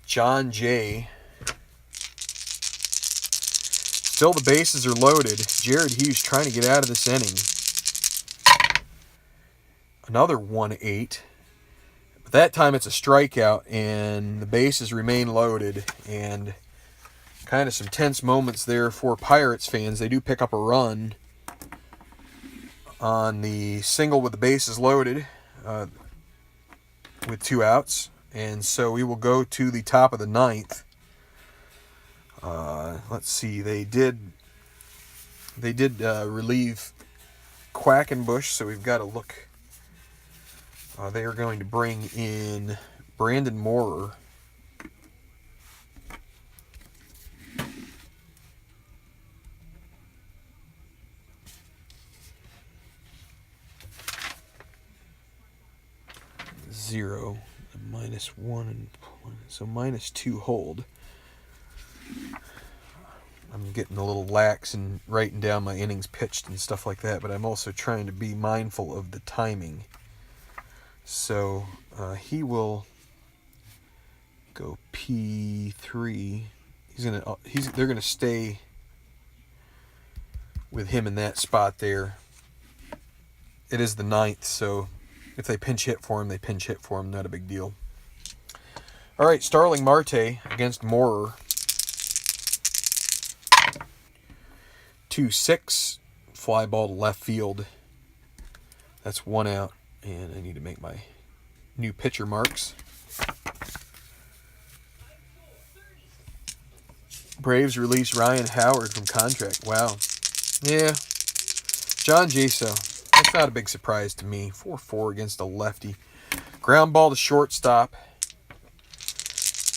John Jay. Still the bases are loaded. Jared Hughes trying to get out of this inning. Another 1-8. But that time it's a strikeout and the bases remain loaded. And kind of some tense moments there for Pirates fans. They do pick up a run on the single with the bases loaded with 2 outs. And so we will go to the top of the 9th. Let's see. They did relieve Quackenbush, so we've got to look. They are going to bring in Brandon Moorer. Zero, -1, so -2 hold. I'm getting a little lax and writing down my innings pitched and stuff like that, but I'm also trying to be mindful of the timing. So he will go P3. They're gonna stay with him in that spot there. It is the 9th, so if they pinch hit for him, they pinch hit for him. Not a big deal. All right, Starling Marte against Moorer. 2-6, fly ball to left field. That's 1 out, and I need to make my new pitcher marks. Braves release Ryan Howard from contract. Wow. Yeah. John Jaso. That's not a big surprise to me. 4-4 against a lefty. Ground ball to shortstop.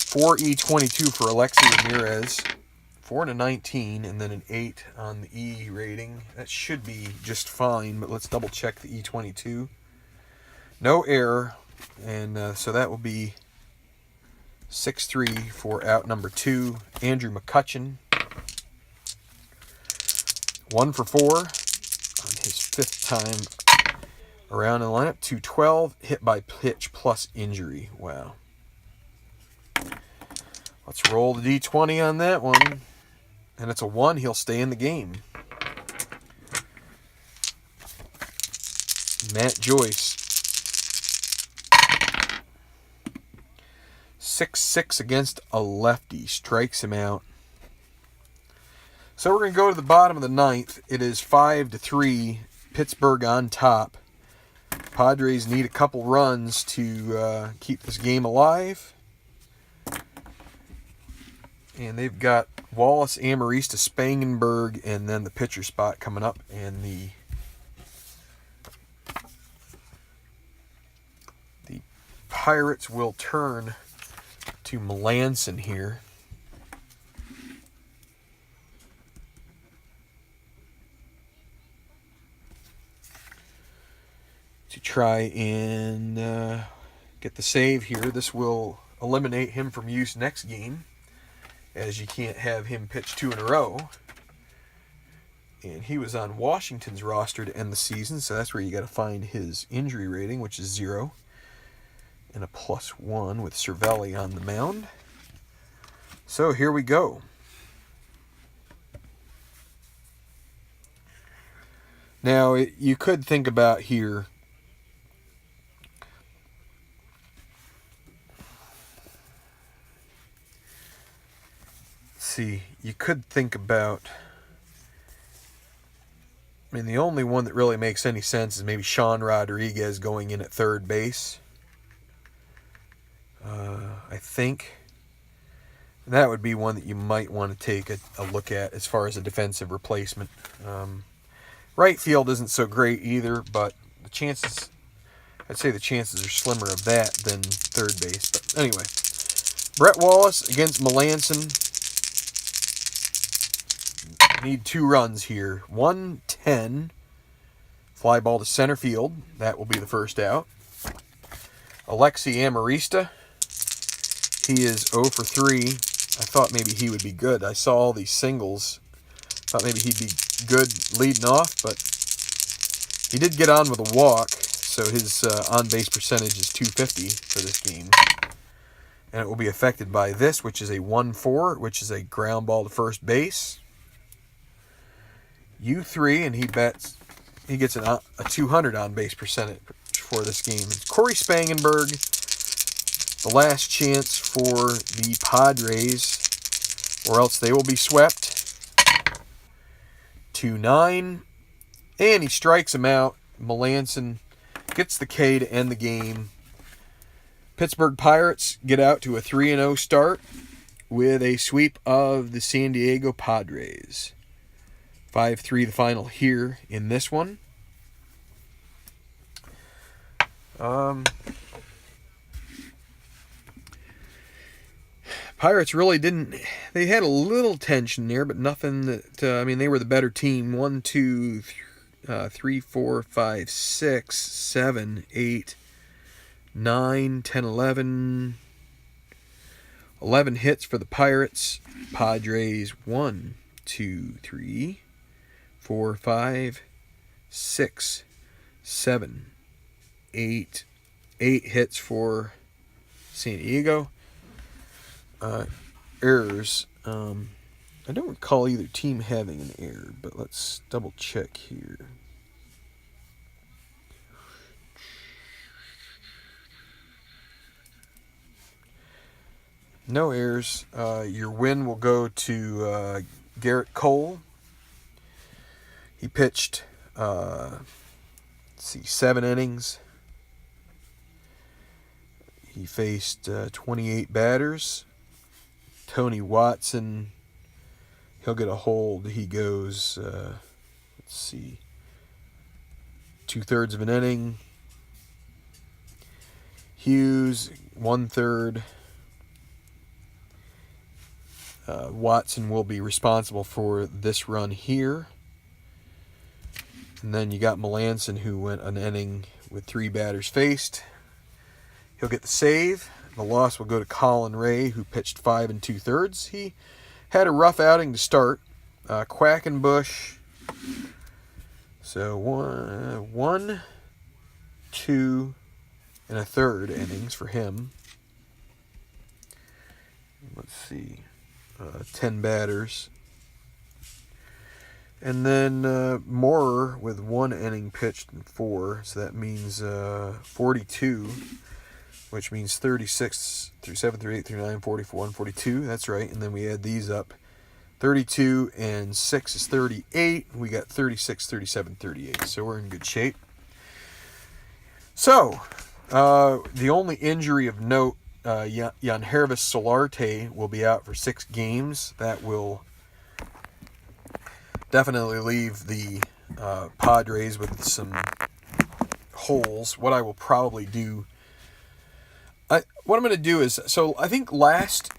4E22 for Alexi Ramirez. 4-19, and then an 8 on the E rating. That should be just fine, but let's double check the E22. No error, and so that will be 6-3 for out number 2. Andrew McCutchen. 1 for 4 on his 5th time around in the lineup. 212, hit by pitch plus injury. Wow. Let's roll the D20 on that one. And it's a 1. He'll stay in the game. Matt Joyce. 6-6 against a lefty. Strikes him out. So we're going to go to the bottom of the 9th. It is 5-3. Pittsburgh on top. Padres need a couple runs to keep this game alive. And they've got Wallace, Amarista, Spangenberg, and then the pitcher spot coming up. And the Pirates will turn to Melanson here. To try and get the save here. This will eliminate him from use next game, as you can't have him pitch 2 in a row. And he was on Washington's roster to end the season, so that's where you got to find his injury rating, which is 0. And a +1 with Cervelli on the mound. So here we go. Now, you could think about here, you could think about, I mean, the only one that really makes any sense is maybe Sean Rodriguez going in at third base. I think that would be one that you might want to take a look at as far as a defensive replacement. Right field isn't so great either, but the chances, I'd say the chances are slimmer of that than third base. But anyway, Brett Wallace against Melanson. Need 2 runs here. 1-10 Fly ball to center field. That will be the first out. Alexi Amarista. He is 0 for 3. I thought maybe he would be good. I saw all these singles. Thought maybe he'd be good leading off, but he did get on with a walk, so his on-base percentage is .250 for this game. And it will be affected by this, which is a 1-4, which is a ground ball to first base. U3, and he gets a 200 on-base percentage for this game. It's Corey Spangenberg, the last chance for the Padres, or else they will be swept. 2-9, and he strikes him out. Melanson gets the K to end the game. Pittsburgh Pirates get out to a 3-0 start with a sweep of the San Diego Padres. 5-3 the final here in this one. Pirates really didn't. They had a little tension there, but nothing that. They were the better team. 1, 2, 3, 4, 5, 6, 7, 8, 9, 10, 11. 11 hits for the Pirates. Padres 1, 2, 3, 4, 5, 6, 7, 8. 8 hits for San Diego. Errors. I don't recall either team having an error, but let's double check here. No errors. Your win will go to Garrett Cole. He pitched 7 innings. He faced 28 batters. Tony Watson, he'll get a hold. He goes, 2/3 of an inning. Hughes, 1/3. Watson will be responsible for this run here. And then you got Melanson, who went an inning with 3 batters faced. He'll get the save. The loss will go to Colin Ray, who pitched 5 2/3. He had a rough outing to start. Quackenbush. So 1, 2, and 1/3 innings for him. Let's see. 10 batters. And then Moorer with 1 inning pitched and 4. So that means 42. Which means 36 through 7 through 8 through 9, 44, and 42. That's right. And then we add these up. 32 and 6 is 38. We got 36, 37, 38. So we're in good shape. So, the only injury of note, Yangervis Solarte will be out for 6 games. That will definitely leave the Padres with some holes. What I will probably do... what I'm going to do is, so I think last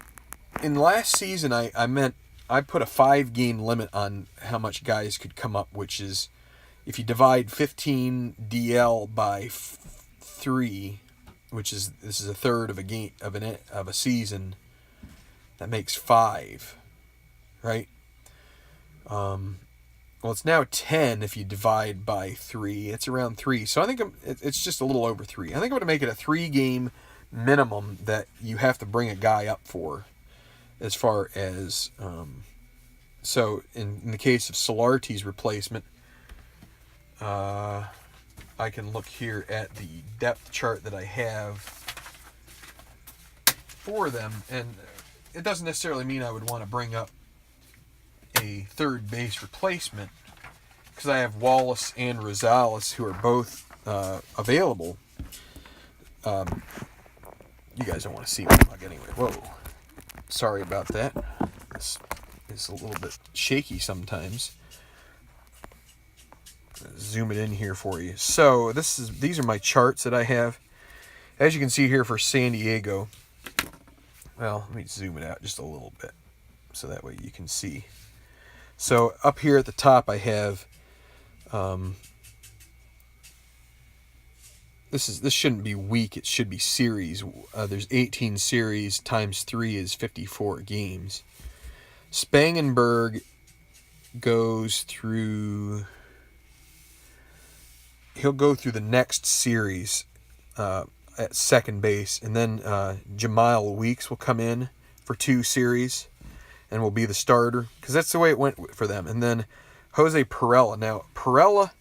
season I put a 5-game limit on how much guys could come up, which is if you divide 15 DL by 3, which is this is a third of a game of a season, that makes 5, right? Well, it's now 10 if you divide by 3. It's around 3, so I think it's just a little over 3. I think I'm going to make it a 3-game minimum that you have to bring a guy up for, as far as so in the case of Solarte's replacement, I can look here at the depth chart that I have for them, and it doesn't necessarily mean I would want to bring up a third base replacement, because I have Wallace and Rosales, who are both available. You guys don't want to see my mug anyway. Whoa. Sorry about that. This is a little bit shaky sometimes. Zoom it in here for you. So these are my charts that I have. As you can see here for San Diego. Well, let me zoom it out just a little bit so that way you can see. So up here at the top I have this shouldn't be week. It should be series. There's 18 series times 3 is 54 games. Spangenberg goes through. He'll go through the next series at second base, and then Jamal Weeks will come in for 2 series and will be the starter, because that's the way it went for them. And then Jose Perella. Now, Perella,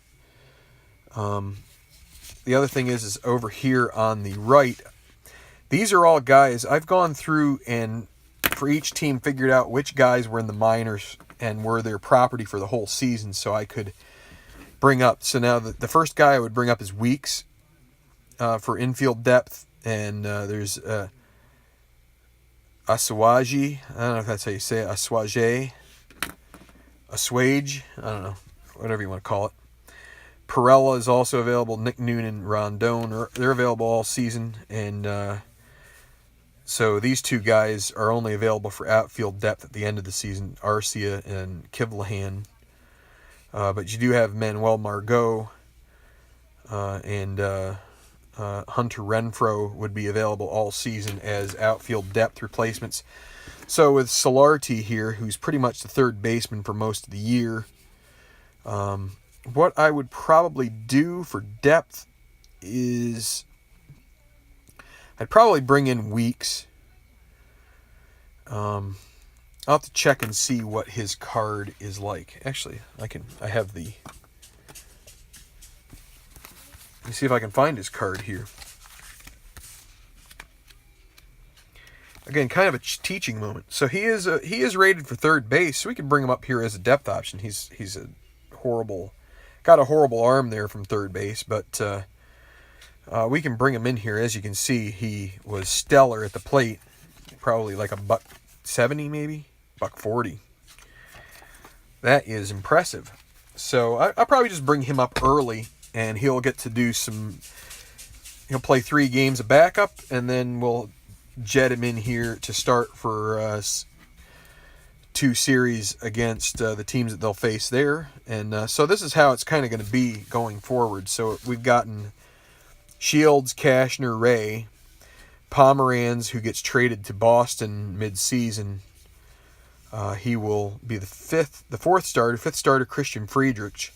the other thing is over here on the right, these are all guys I've gone through and for each team figured out which guys were in the minors and were their property for the whole season, so I could bring up. So now the first guy I would bring up is Weeks for infield depth, and there's Aswaji. I don't know if that's how you say it. Aswage. Aswage. I don't know. Whatever you want to call it. Perella is also available. Nick Noonan, Rondon, they're available all season. And so these 2 guys are only available for outfield depth at the end of the season. Arcia and Kivlahan. But you do have Manuel Margot and Hunter Renfroe would be available all season as outfield depth replacements. So with Solarte here, who's pretty much the third baseman for most of the year, what I would probably do for depth is I'd probably bring in Weeks. I'll have to check and see what his card is like. Actually, I have the... Let me see if I can find his card here. Again, kind of a teaching moment. So he is rated for third base, so we can bring him up here as a depth option. He's got a horrible arm there from third base, but we can bring him in here. As you can see, he was stellar at the plate, probably like $170 maybe, $140. That is impressive. So I'll probably just bring him up early, and he'll get to do some. He'll play 3 games of backup, and then we'll jet him in here to start for 2 series against the teams that they'll face there. And so this is how it's kind of going to be going forward. So we've gotten Shields, Cashner, Ray, Pomeranz, who gets traded to Boston mid-season. He will be the fifth starter, Christian Friedrich.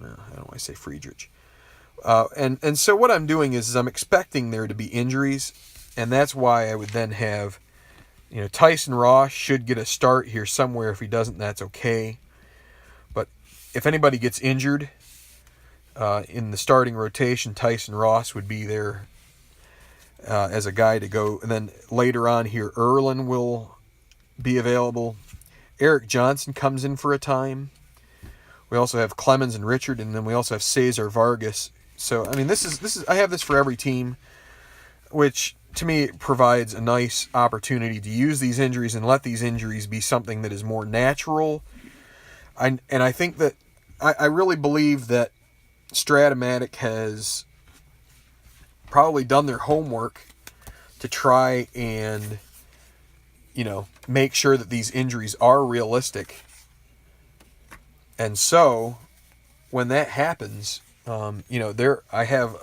I don't know why I say Friedrich. And so what I'm doing is I'm expecting there to be injuries, and that's why I would then have, Tyson Ross should get a start here somewhere. If he doesn't, that's okay. But if anybody gets injured in the starting rotation, Tyson Ross would be there as a guy to go. And then later on here, Erlin will be available. Eric Johnson comes in for a time. We also have Clemens and Richard, and then we also have Cesar Vargas. So, I mean, this is I have this for every team, which to me provides a nice opportunity to use these injuries and let these injuries be something that is more natural. And I think that I really believe that Stratomatic has probably done their homework to try and, make sure that these injuries are realistic. And so, when that happens, I have,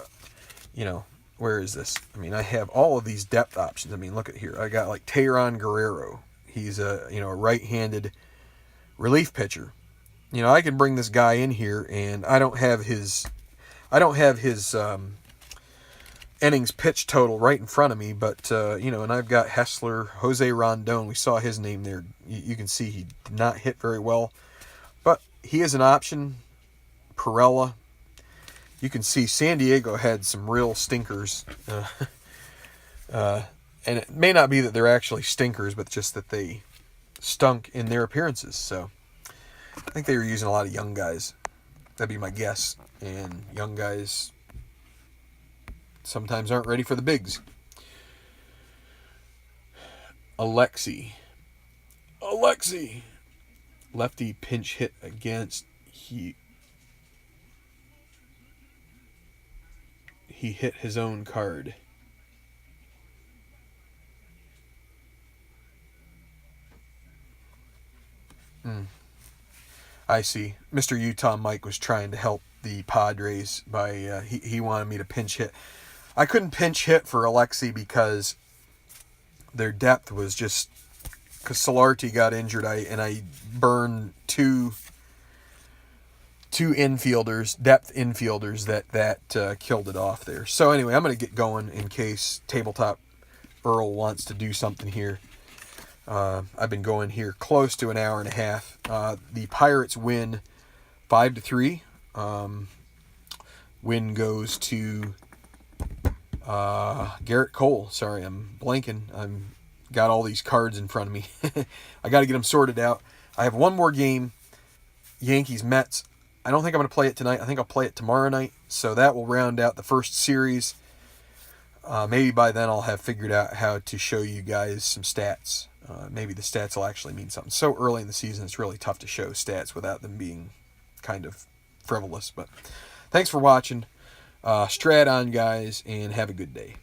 where is this? I mean, I have all of these depth options. I mean, look at here. I got like Tayron Guerrero. He's a right-handed relief pitcher. I can bring this guy in here, and I don't have his innings pitch total right in front of me, but and I've got Hessler, Jose Rondon. We saw his name there. You can see he did not hit very well, but he is an option. Perella. You can see San Diego had some real stinkers, and it may not be that they're actually stinkers, but just that they stunk in their appearances. So I think they were using a lot of young guys. That'd be my guess. And young guys sometimes aren't ready for the bigs. Alexi. Lefty pinch hit against. He hit his own card. I see. Mr. Utah Mike was trying to help the Padres by he wanted me to pinch hit. I couldn't pinch hit for Alexi because their depth was just, because Solarte got injured. I burned two infielders, depth infielders that killed it off there. So anyway, I'm going to get going in case Tabletop Earl wants to do something here. I've been going here close to an hour and a half. The Pirates win 5-3. Win goes to Garrett Cole. Sorry, I'm blanking. I'm got all these cards in front of me. I got to get them sorted out. I have one more game, Yankees Mets. I don't think I'm going to play it tonight. I think I'll play it tomorrow night. So that will round out the first series. Maybe by then I'll have figured out how to show you guys some stats. Maybe the stats will actually mean something. So early in the season, it's really tough to show stats without them being kind of frivolous. But thanks for watching. Strat on, guys, and have a good day.